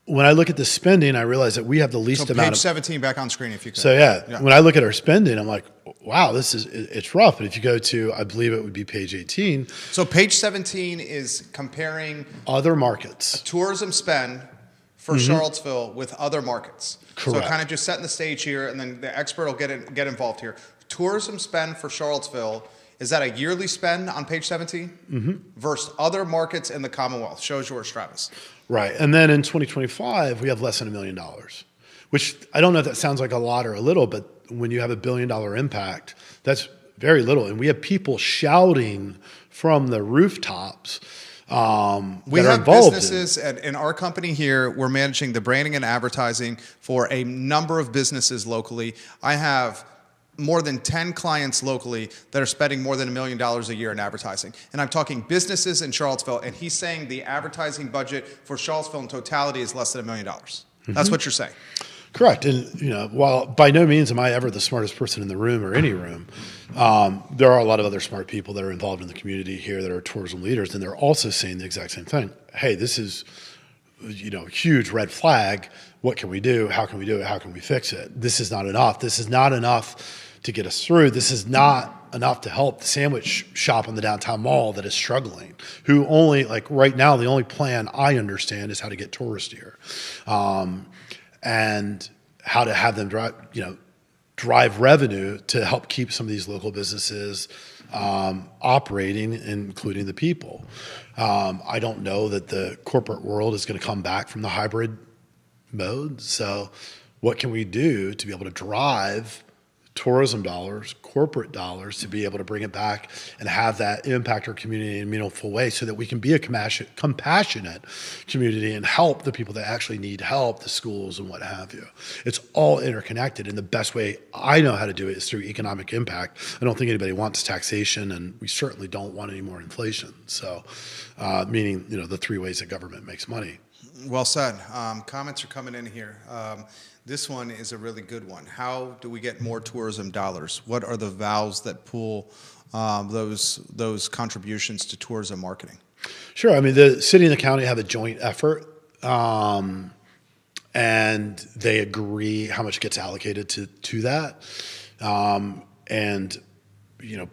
when I look at the spending, I realize that we have the least amount of... Page 17 back on screen if you could. So yeah, when I look at our spending, I'm like, wow, it's rough. But if you go to, I believe it would be page 18. So page 17 is comparing other markets. Tourism spend for Charlottesville with other markets. Correct. So kind of just setting the stage here, and then the expert will get involved here. Tourism spend for Charlottesville, is that a yearly spend on page 17? Versus other markets in the Commonwealth. Shows yours, Travis. Right. And then in 2025, we have less than $1 million, which I don't know if that sounds like a lot or a little, but when you have $1 billion impact, that's very little. And we have people shouting from the rooftops. We have businesses in our company here. We're managing the branding and advertising for a number of businesses locally. I have more than 10 clients locally that are spending more than $1 million a year in advertising. And I'm talking businesses in Charlottesville, and he's saying the advertising budget for Charlottesville in totality is less than $1 million. That's what you're saying. Correct. And, while by no means am I ever the smartest person in the room or any room, there are a lot of other smart people that are involved in the community here that are tourism leaders, and they're also saying the exact same thing. Hey, this is, huge red flag. What can we do? How can we do it? How can we fix it? This is not enough. This is not enough to get us through. This is not enough to help the sandwich shop in the downtown mall that is struggling, who only, right now, the only plan I understand is how to get tourists here. And how to have them drive revenue to help keep some of these local businesses operating, including the people. I don't know that the corporate world is going to come back from the hybrid mode. So what can we do to be able to drive tourism dollars, corporate dollars, to be able to bring it back and have that impact our community in a meaningful way so that we can be a compassionate community and help the people that actually need help, the schools and what have you. It's all interconnected, and the best way I know how to do it is through economic impact. I don't think anybody wants taxation, and we certainly don't want any more inflation. So, meaning, the three ways that government makes money. Well said. Comments are coming in here. This one is a really good one. How do we get more tourism dollars? What are the valves that pull those contributions to tourism marketing? Sure. I mean, the city and the county have a joint effort, and they agree how much gets allocated to that. And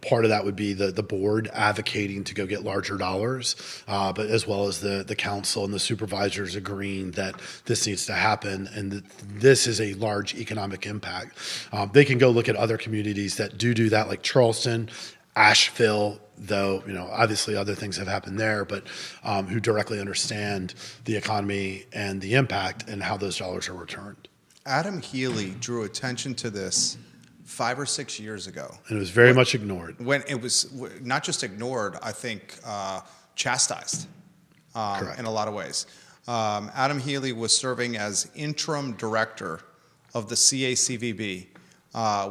part of that would be the board advocating to go get larger dollars, but as well as the council and the supervisors agreeing that this needs to happen, and that this is a large economic impact. They can go look at other communities that do that, like Charleston, Asheville, though, obviously other things have happened there, but who directly understand the economy and the impact and how those dollars are returned. Adam Healy drew attention to this 5 or 6 years ago. And it was very much ignored. When it was not just ignored, I think chastised in a lot of ways. Adam Healy was serving as interim director of the CACVB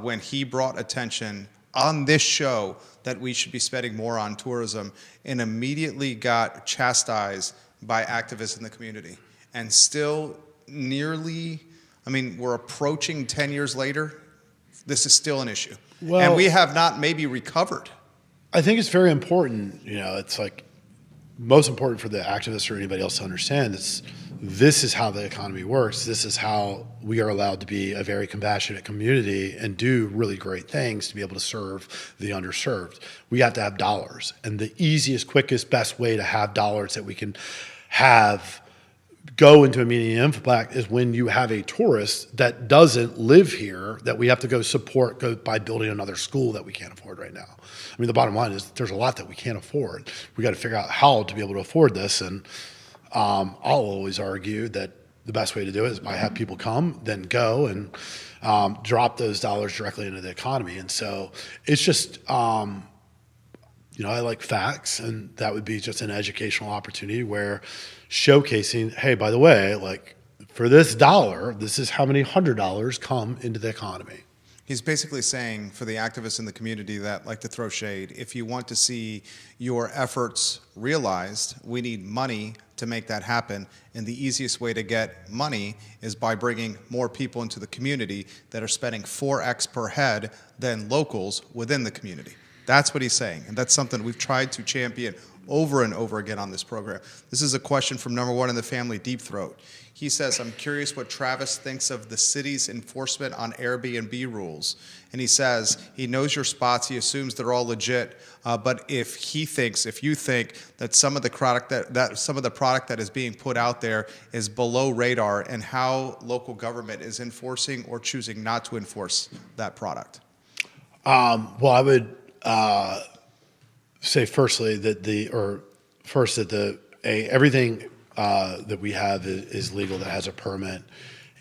when he brought attention on this show that we should be spending more on tourism, and immediately got chastised by activists in the community. And still nearly I mean, we're approaching 10 years later. This is still an issue. Well, and we have not maybe recovered. I think it's very important. It's like most important for the activists or anybody else to understand this is how the economy works. This is how we are allowed to be a very compassionate community and do really great things to be able to serve the underserved. We have to have dollars. And the easiest, quickest, best way to have dollars that we can have go into a meeting impact is when you have a tourist that doesn't live here that we have to go support by building another school that we can't afford right now. I mean, the bottom line is there's a lot that we can't afford. We got to figure out how to be able to afford this. And I'll always argue that the best way to do it is by have people come, then go and drop those dollars directly into the economy. And so it's just, I like facts, and that would be just an educational opportunity where showcasing, hey, by the way, like for this dollar, this is how many $100 come into the economy. He's basically saying for the activists in the community that like to throw shade, if you want to see your efforts realized, we need money to make that happen. And the easiest way to get money is by bringing more people into the community that are spending 4x per head than locals within the community. That's what he's saying. And that's something we've tried to champion over and over again on this program. This is a question from number one in the family, Deep Throat. He says, I'm curious what Travis thinks of the city's enforcement on Airbnb rules. And he says he knows your spots. He assumes they're all legit. But if you think that some of the product that is being put out there is below radar, and how local government is enforcing or choosing not to enforce that product. Well, I would say firstly that everything that we have is legal that has a permit,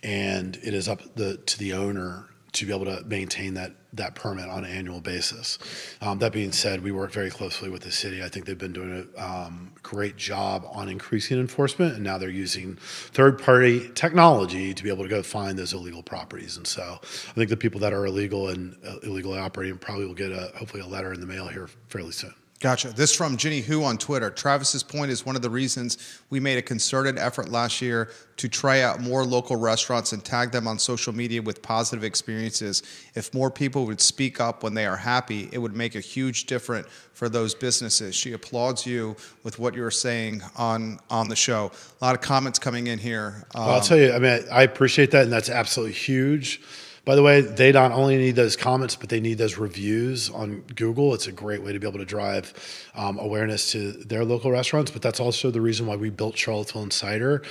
and it is up to the owner to be able to maintain that permit on an annual basis. That being said, we work very closely with the city. I think they've been doing a great job on increasing enforcement, and now they're using third-party technology to be able to go find those illegal properties. And so I think the people that are illegal and illegally operating probably will get hopefully a letter in the mail here fairly soon. Gotcha. This from Ginny Hu on Twitter. Travis's point is one of the reasons we made a concerted effort last year to try out more local restaurants and tag them on social media with positive experiences. If more people would speak up when they are happy, it would make a huge difference for those businesses. She applauds you with what you were saying on the show. A lot of comments coming in here. Well, I'll tell you, I mean, I appreciate that, and that's absolutely huge. By the way, they not only need those comments, but they need those reviews on Google. It's a great way to be able to drive awareness to their local restaurants, but that's also the reason why we built Charlottesville Insider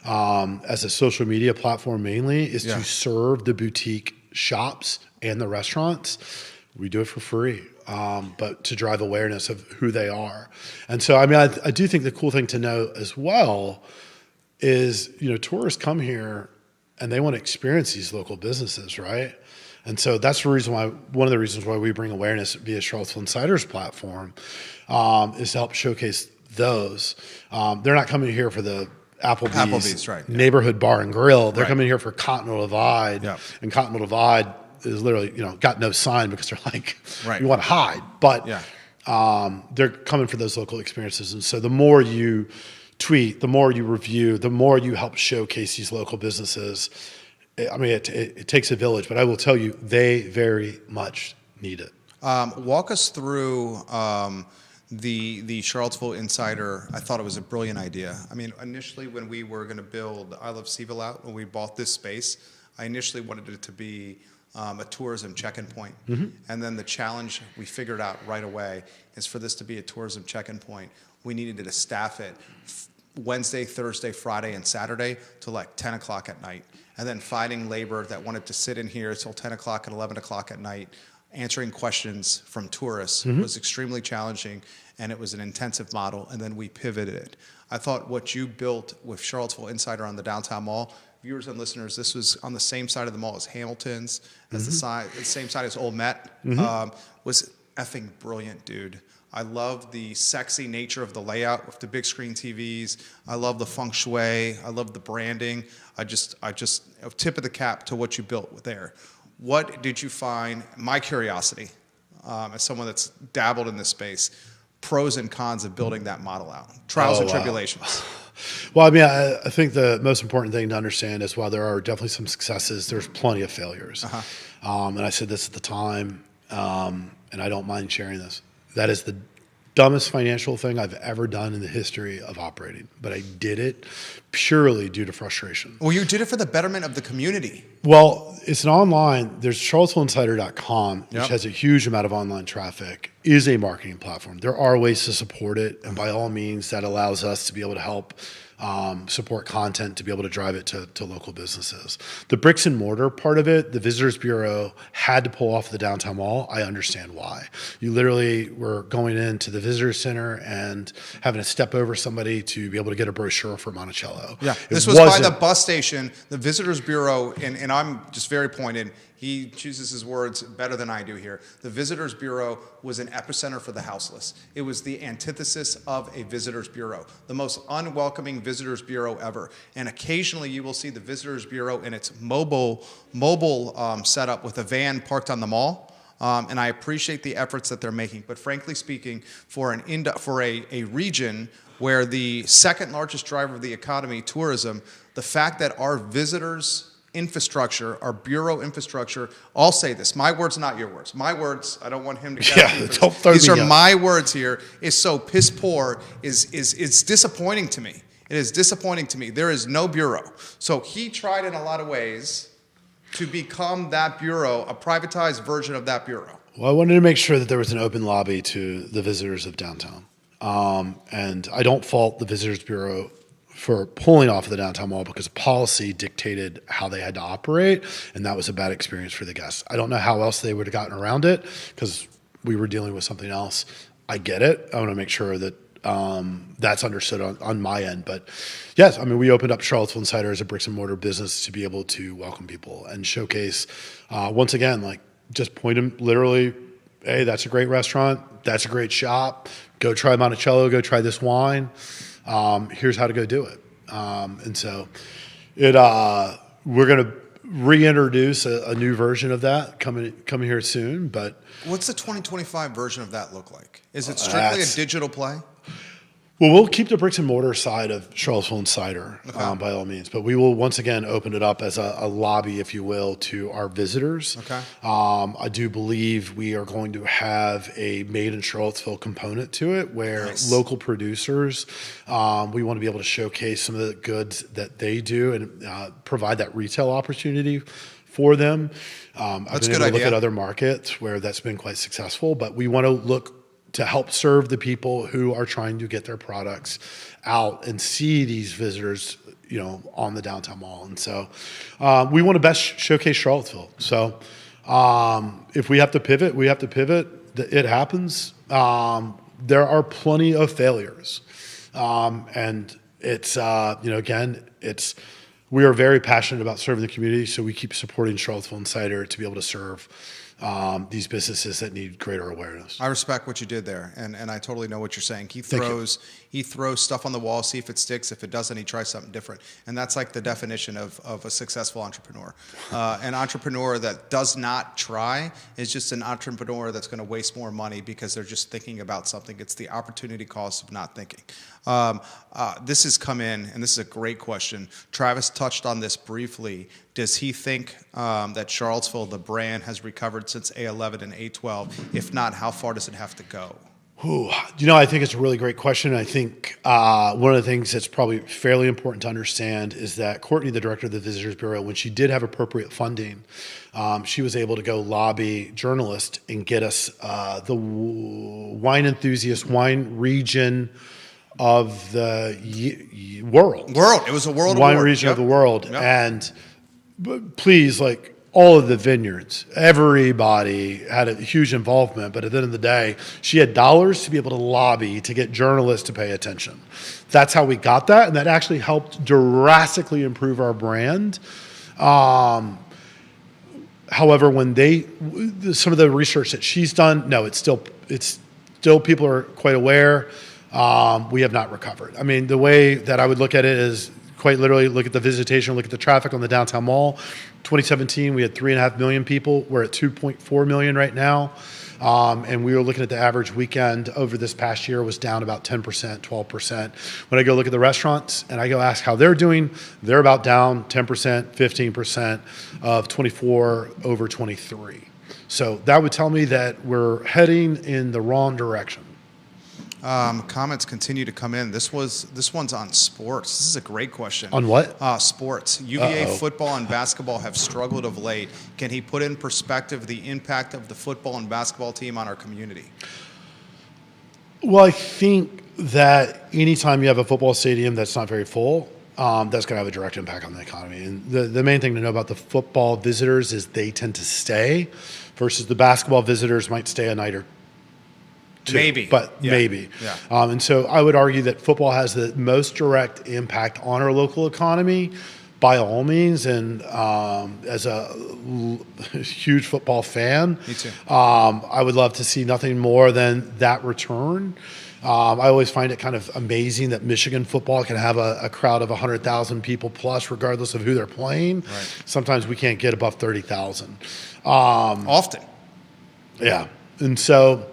as a social media platform mainly, is to serve the boutique shops and the restaurants. We do it for free, but to drive awareness of who they are. And so, I mean, I do think the cool thing to know as well is, tourists come here and they want to experience these local businesses, right? And so that's one of the reasons why we bring awareness via Charlottesville Insider's platform is to help showcase those. They're not coming here for the Applebee's right, neighborhood bar and grill. They're coming here for Continental Divide, and Continental Divide is literally, got no sign because they're like, you want to hide. But they're coming for those local experiences. And so the more you tweet, the more you review, the more you help showcase these local businesses. I mean, it takes a village, but I will tell you, they very much need it. Walk us through the Charlottesville Insider. I thought it was a brilliant idea. I mean, initially when we were going to build I Love CVille out, when we bought this space, I initially wanted it to be a tourism check-in point. And then the challenge we figured out right away is for this to be a tourism check-in point, we needed to staff it Wednesday, Thursday, Friday, and Saturday till like 10 o'clock at night. And then finding labor that wanted to sit in here till 10 o'clock and 11 o'clock at night, answering questions from tourists was extremely challenging, and it was an intensive model, and then we pivoted. I thought what you built with Charlottesville Insider on the downtown mall, viewers and listeners, this was on the same side of the mall as Hamilton's, as the same side as Old Met, was effing brilliant, dude. I love the sexy nature of the layout with the big screen TVs. I love the feng shui. I love the branding. I just tip of the cap to what you built there. What did you find? My curiosity, as someone that's dabbled in this space, pros and cons of building that model out, trials and tribulations. Well, I mean, I think the most important thing to understand is while there are definitely some successes, there's plenty of failures. And I said this at the time, and I don't mind sharing this. That is the dumbest financial thing I've ever done in the history of operating, but I did it purely due to frustration. Well, you did it for the betterment of the community. Well, it's an online, there's charlottesvilleinsider.com, which Yep. has a huge amount of online traffic, is a marketing platform. There are ways to support it, and by all means, that allows us to be able to help support content to be able to drive it to local businesses. The bricks and mortar part of it, the Visitors Bureau had to pull off the downtown mall. I understand why. You literally were going into the visitor center and having to step over somebody to be able to get a brochure for Monticello. Yeah, It this was by wasn't- the bus station, the Visitors Bureau, and I'm just very pointed. He chooses his words better than I do here. The Visitors Bureau was an epicenter for the houseless. It was the antithesis of a Visitors Bureau, the most unwelcoming Visitors Bureau ever. And occasionally you will see the Visitors Bureau in its mobile setup with a van parked on the mall. And I appreciate the efforts that they're making. But frankly speaking, for a region where the second largest driver of the economy, tourism, the fact that our visitors infrastructure, our bureau infrastructure, I'll say this, my words, not your words. My words, I don't want him to Yeah, don't throw these me are out. my words here, is so piss poor is disappointing to me. It is disappointing to me. There is no bureau. So he tried in a lot of ways to become that bureau, a privatized version of that bureau. Well, I wanted to make sure that there was an open lobby to the visitors of downtown. And I don't fault the Visitors Bureau for pulling off of the downtown mall because policy dictated how they had to operate, and that was a bad experience for the guests. I don't know how else they would have gotten around it because we were dealing with something else. I get it. I want to make sure that that's understood on my end. But yes, I mean, we opened up Charlottesville Insider as a bricks and mortar business to be able to welcome people and showcase, once again, like just point them literally, hey, that's a great restaurant. That's a great shop. Go try Monticello. Go try this wine. Here's how to go do it. And so we're going to reintroduce a new version of that coming here soon. But What's the 2025 version of that look like? Is it strictly a digital play? well, we'll keep the bricks and mortar side of Charlottesville Insider by all means, but we will once again open it up as a lobby, if you will, to our visitors. Okay. I do believe we are going to have a made in Charlottesville component to it where Nice. local producers, we want to be able to showcase some of the goods that they do and provide that retail opportunity for them. I've That's been a good able to look idea. at other markets where that's been quite successful, but we want to look to help serve the people who are trying to get their products out and see these visitors, on the downtown mall. And so we want to best showcase Charlottesville. So if we have to pivot, we have to pivot. It happens. There are plenty of failures. And it's, again, we are very passionate about serving the community, so we keep supporting Charlottesville Insider to be able to serve these businesses that need greater awareness. I respect what you did there, and I totally know what you're saying. He Thank you. throws stuff on the wall, see if it sticks. If it doesn't, he tries something different, and that's like the definition of a successful entrepreneur. An entrepreneur that does not try is just an entrepreneur that's going to waste more money because they're just thinking about something. It's the opportunity cost of not thinking. This has come in, and this is a great question. Travis touched on this briefly. Does he think that Charlottesville, the brand, has recovered since A11 and A12? If not, how far does it have to go? I think it's a really great question. I think one of the things that's probably fairly important to understand is that Courtney, the director of the Visitors Bureau, when she did have appropriate funding, she was able to go lobby journalists and get us the wine enthusiast wine region of the world. It was a world Wine award. region Yep. of the world. Yep. And please, all of the vineyards, everybody had a huge involvement, but at the end of the day, she had dollars to be able to lobby to get journalists to pay attention. That's how we got that, and that actually helped drastically improve our brand. However, when some of the research that she's done, no, it's still people are quite aware. We have not recovered. I mean, the way that I would look at it is quite literally look at the visitation, look at the traffic on the downtown mall. 2017, we had 3.5 million people. We're at 2.4 million right now. And we were looking at the average weekend over this past year was down about 10%, 12%. When I go look at the restaurants and I go ask how they're doing, they're about down 10%, 15% of 24 over 23. So that would tell me that we're heading in the wrong direction. Comments continue to come in. This one's on sports. This is a great question. On what? Sports. UVA football and basketball have struggled of late. Can he put in perspective the impact of the football and basketball team on our community? Well, I think that anytime you have a football stadium that's not very full, that's going to have a direct impact on the economy. And the main thing to know about the football visitors is they tend to stay versus the basketball visitors might stay a night or two, maybe. Maybe. Yeah. And so I would argue that football has the most direct impact on our local economy by all means. And as a huge football fan, Me too. I would love to see nothing more than that return. I always find it kind of amazing that Michigan football can have a crowd of 100,000 people plus, regardless of who they're playing. Right. Sometimes we can't get above 30,000. Often. Yeah. And so,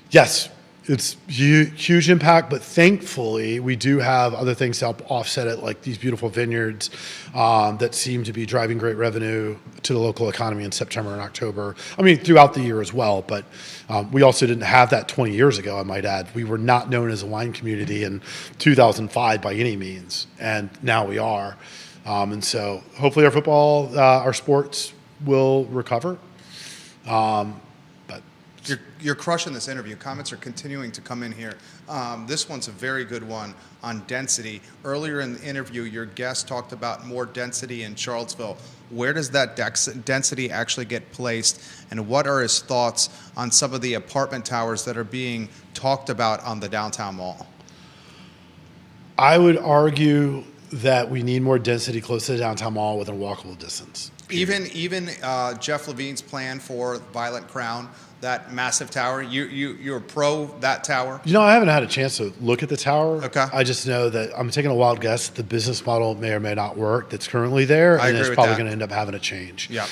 yes, it's huge impact, but thankfully we do have other things to help offset it, like these beautiful vineyards that seem to be driving great revenue to the local economy in September and October. I mean, throughout the year as well, but we also didn't have that 20 years ago, I might add. We were not known as a wine community in 2005 by any means, and now we are. And so hopefully our football, our sports will recover. You're crushing this interview. Comments are continuing to come in here. This one's a very good one on density. Earlier in the interview, your guest talked about more density in Charlottesville. Where does that density actually get placed, and what are his thoughts on some of the apartment towers that are being talked about on the downtown mall? I would argue that we need more density close to the downtown mall within walkable distance. Even Jeff Levine's plan for Violet Crown, that massive tower, you're pro that tower? You know, I haven't had a chance to look at the tower. Okay. I just know that I'm taking a wild guess. The business model may or may not work that's currently there, and it's probably going to end up having to change. Yeah.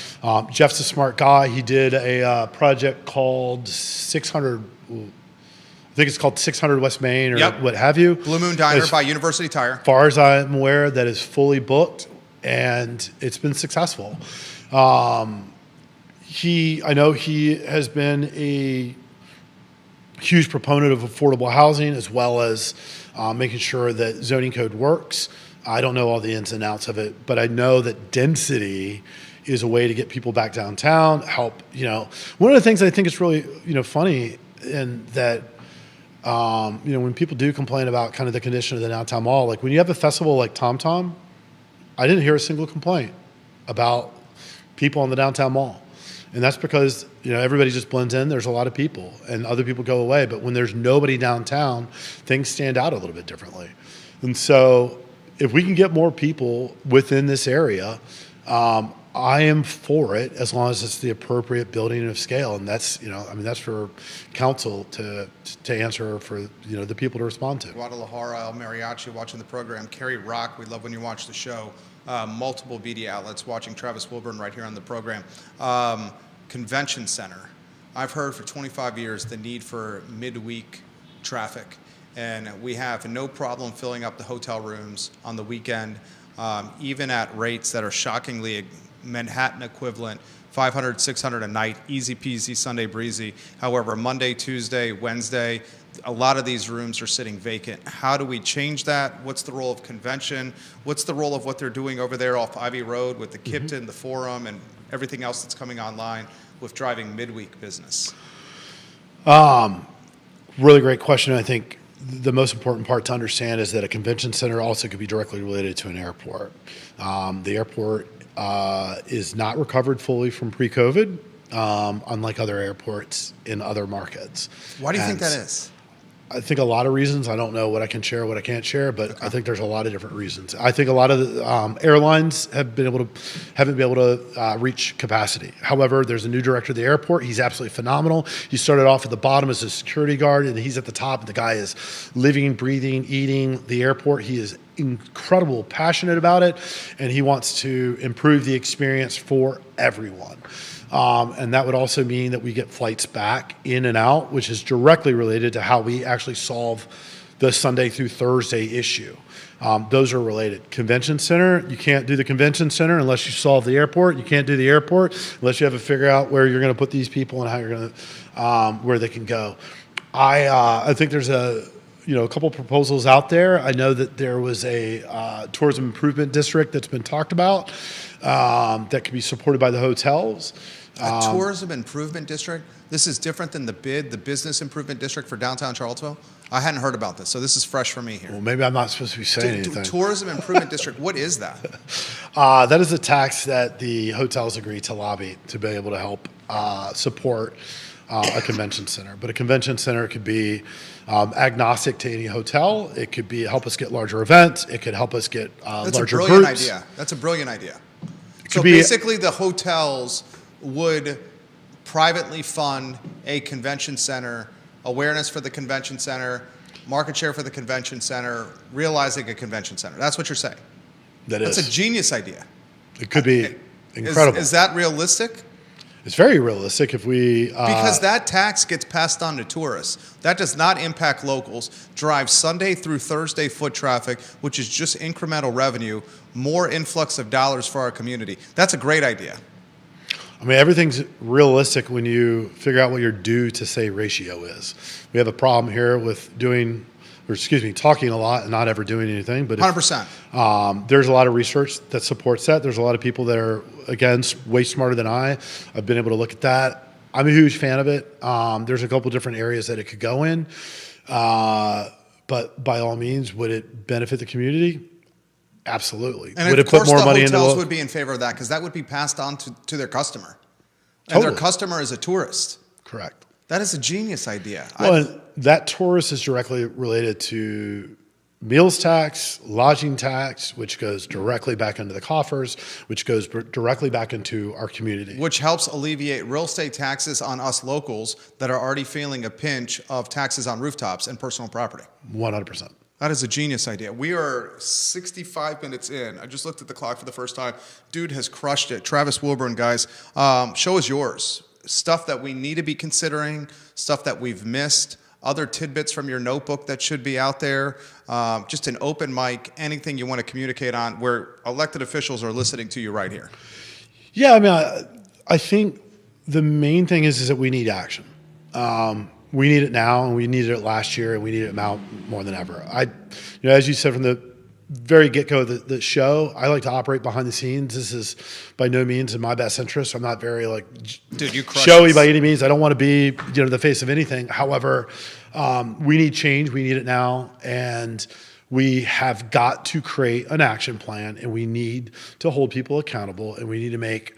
Jeff's a smart guy. He did a project called 600. I think it's called 600 West Main or what have you. Blue Moon Diner by University Tire. As far as I'm aware, that is fully booked, and it's been successful. I know he has been a huge proponent of affordable housing as well as making sure that zoning code works. I don't know all the ins and outs of it, but I know that density is a way to get people back downtown, help, one of the things I think is really, funny and that, when people do complain about kind of the condition of the downtown mall, like when you have a festival like Tom Tom, I didn't hear a single complaint about people on the downtown mall. And that's because, everybody just blends in. There's a lot of people and other people go away. But when there's nobody downtown, things stand out a little bit differently. And so if we can get more people within this area, I am for it as long as it's the appropriate building of scale. And that's, that's for council to answer for, the people to respond to. Guadalajara, El Mariachi watching the program. Kerry Rock, we love when you watch the show. Multiple media outlets watching Travis Wilburn right here on the program. Convention center. I've heard for 25 years the need for midweek traffic, and we have no problem filling up the hotel rooms on the weekend, even at rates that are shockingly Manhattan equivalent, $500, $600 a night, easy peasy, Sunday breezy. However, Monday, Tuesday, Wednesday, a lot of these rooms are sitting vacant. How do we change that? What's the role of convention? What's the role of what they're doing over there off Ivy Road with the Kipton, the Forum, and everything else that's coming online with driving midweek business? Really great question. I think the most important part to understand is that a convention center also could be directly related to an airport. The airport is not recovered fully from pre-COVID, unlike other airports in other markets. Why do you think that is? I think a lot of reasons. I don't know what I can share, what I can't share, but I think there's a lot of different reasons. I think a lot of the, airlines haven't been able to reach capacity. However, there's a new director of the airport. He's absolutely phenomenal. He started off at the bottom as a security guard, and he's at the top. And the guy is living, breathing, eating the airport. He is incredible passionate about it, and he wants to improve the experience for everyone. And that would also mean that we get flights back in and out, which is directly related to how we actually solve the Sunday through Thursday issue. Those are related. Convention center, you can't do the convention center unless you solve the airport. You can't do the airport unless you have to figure out where you're going to put these people and how you're going to, where they can go. I think there's a couple proposals out there. I know that there was a tourism improvement district that's been talked about that could be supported by the hotels. A tourism improvement district? This is different than the business improvement district for downtown Charlottesville? I hadn't heard about this, so this is fresh for me here. Well, maybe I'm not supposed to be saying anything. Tourism improvement district, what is that? That is a tax that the hotels agree to lobby to be able to help support a convention center. But a convention center could be agnostic to any hotel. It could be help us get larger events. It could help us get larger groups. That's a brilliant idea. So basically the hotels would privately fund a convention center, awareness for the convention center, market share for the convention center, realizing a convention center. That's what you're saying. That's a genius idea. It could be incredible. Is that realistic? It's very realistic if we... because that tax gets passed on to tourists. That does not impact locals. Drives Sunday through Thursday foot traffic, which is just incremental revenue, more influx of dollars for our community. That's a great idea. I mean, everything's realistic when you figure out what your due to say ratio is. We have a problem here with talking a lot and not ever doing anything. But 100%. There's a lot of research that supports that. There's a lot of people that are, again, way smarter than I. I've been able to look at that. I'm a huge fan of it. There's a couple different areas that it could go in. But by all means, would it benefit the community? Absolutely. And would of it put course more the money hotels into would be in favor of that because that would be passed on to their customer. And Totally. their customer is a tourist. Correct. That is a genius idea. Well, and that tourist is directly related to meals tax, lodging tax, which goes directly back into the coffers, which goes directly back into our community. Which helps alleviate real estate taxes on us locals that are already feeling a pinch of taxes on rooftops and personal property. 100%. That is a genius idea. We are 65 minutes in. I just looked at the clock for the first time. Dude has crushed it. Travis Wilburn, guys. Show us yours. Stuff that we need to be considering, stuff that we've missed, other tidbits from your notebook that should be out there, just an open mic, anything you want to communicate on where elected officials are listening to you right here. Yeah, I mean, I think the main thing is that we need action. We need it now, and we needed it last year, and we need it now more than ever. As you said from the very get-go of the show, I like to operate behind the scenes. This is by no means in my best interest. I'm not very showy by any means. I don't want to be the face of anything. However, we need change. We need it now, and we have got to create an action plan, and we need to hold people accountable, and we need to make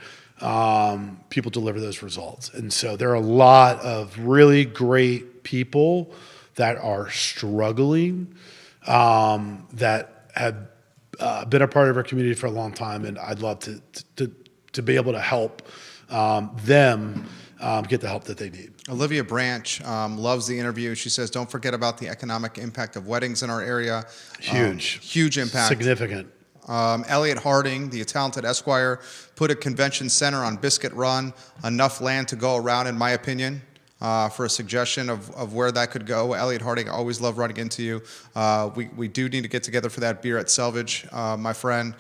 people deliver those results. And so there are a lot of really great people that are struggling, that have been a part of our community for a long time, and I'd love to be able to help them get the help that they need. Olivia Branch loves the interview. She says, don't forget about the economic impact of weddings in our area. Huge impact. Significant. Elliot Harding, the talented Esquire, put a convention center on Biscuit Run, enough land to go around, in my opinion, for a suggestion of where that could go. Elliot Harding, I always love running into you. We do need to get together for that beer at Selvage, my friend.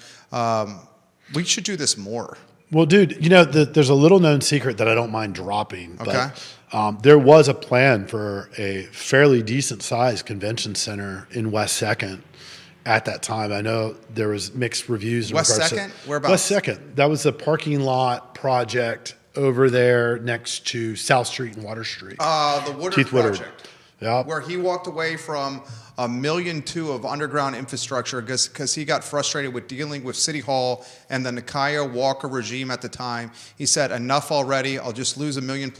We should do this more. Well, dude, there's a little known secret that I don't mind dropping. Okay. But there was a plan for a fairly decent sized convention center in West 2nd. At that time, I know there was mixed reviews. West 2nd? Whereabouts? West 2nd. That was a parking lot project over there next to South Street and Water Street. The Woodard Keith project. Woodard. Yep. Where he walked away from $1.2 million of underground infrastructure because he got frustrated with dealing with City Hall and the Nikaya Walker regime at the time. He said, enough already. I'll just lose $1 million+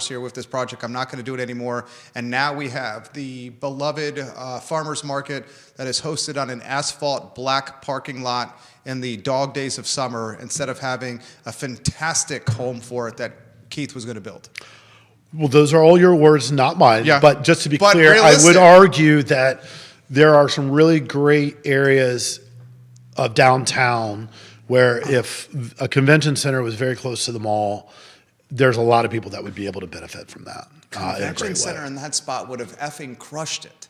here with this project. I'm not going to do it anymore. And now we have the beloved farmers market that is hosted on an asphalt black parking lot in the dog days of summer instead of having a fantastic home for it that Keith was going to build. Well, those are all your words, not mine. Yeah. But just to be clear, realistic. I would argue that there are some really great areas of downtown where if a convention center was very close to the mall, there's a lot of people that would be able to benefit from that. Convention center in that spot would have effing crushed it.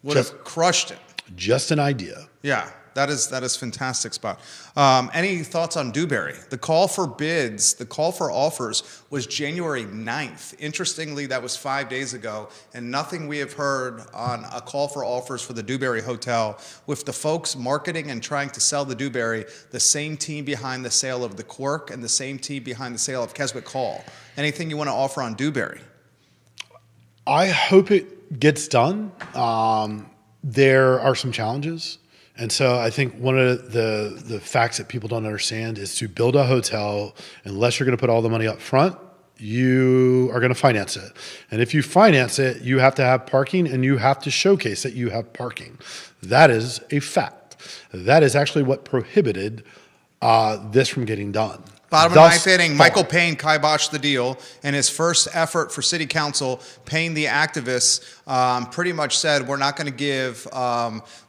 Would have crushed it. Just an idea. Yeah, that is fantastic spot. Any thoughts on Dewberry? The call for bids, the call for offers was January 9th. Interestingly, that was 5 days ago, and nothing we have heard on a call for offers for the Dewberry Hotel, with the folks marketing and trying to sell the Dewberry, the same team behind the sale of the Quirk and the same team behind the sale of Keswick Hall. Anything you want to offer on Dewberry? I hope it gets done. There are some challenges. And so I think one of the facts that people don't understand is to build a hotel, unless you're going to put all the money up front, you are going to finance it. And if you finance it, you have to have parking and you have to showcase that you have parking. That is a fact. That is actually what prohibited this from getting done. Bottom of the ninth inning, Michael Payne kiboshed the deal, and his first effort for city council, Payne the activist, pretty much said we're not going to give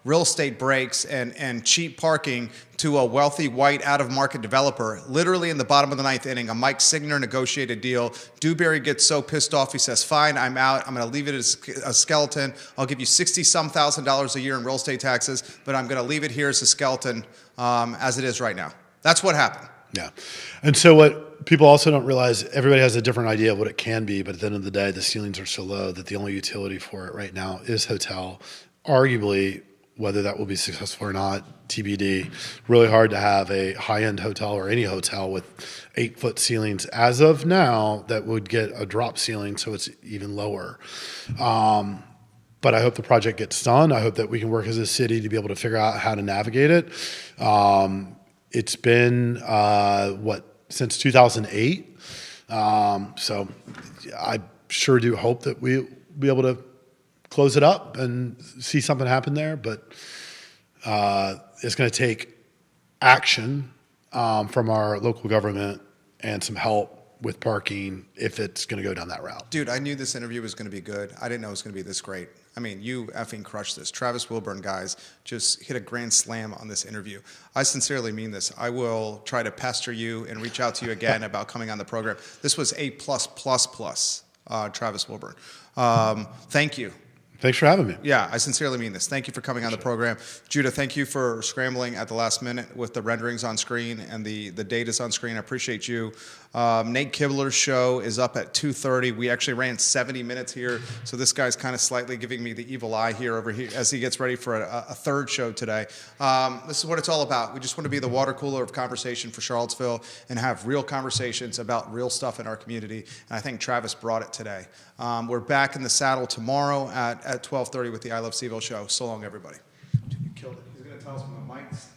real estate breaks and cheap parking to a wealthy white out-of-market developer. Literally in the bottom of the ninth inning, a Mike Signer negotiated deal. Dewberry gets so pissed off, he says, fine, I'm out. I'm going to leave it as a skeleton. I'll give you $60-some thousand a year in real estate taxes, but I'm going to leave it here as a skeleton as it is right now. That's what happened. Yeah. And so what people also don't realize, everybody has a different idea of what it can be, but at the end of the day, the ceilings are so low that the only utility for it right now is hotel. Arguably, whether that will be successful or not, TBD. Really hard to have a high-end hotel or any hotel with 8-foot ceilings as of now that would get a drop ceiling, so it's even lower. But I hope the project gets done. I hope that we can work as a city to be able to figure out how to navigate it. It's been, since 2008. So I sure do hope that we'll be able to close it up and see something happen there. But it's going to take action from our local government and some help with parking if it's going to go down that route. Dude, I knew this interview was going to be good. I didn't know it was going to be this great. I mean, you effing crushed this. Travis Wilburn, guys, just hit a grand slam on this interview. I sincerely mean this. I will try to pester you and reach out to you again about coming on the program. This was A+++, Travis Wilburn. Thank you. Thanks for having me. Yeah, I sincerely mean this. Thank you for coming on the program. Judah, thank you for scrambling at the last minute with the renderings on screen and the data's on screen. I appreciate you. Nate Kibler's show is up at 2:30. We actually ran 70 minutes here, so this guy's kind of slightly giving me the evil eye here over here as he gets ready for a third show today. This is what it's all about. We just want to be the water cooler of conversation for Charlottesville and have real conversations about real stuff in our community, and I think Travis brought it today. We're back in the saddle tomorrow at 12:30 with the I Love CVille show. So long, everybody. Dude, you killed it. He's going to tell us when the mic's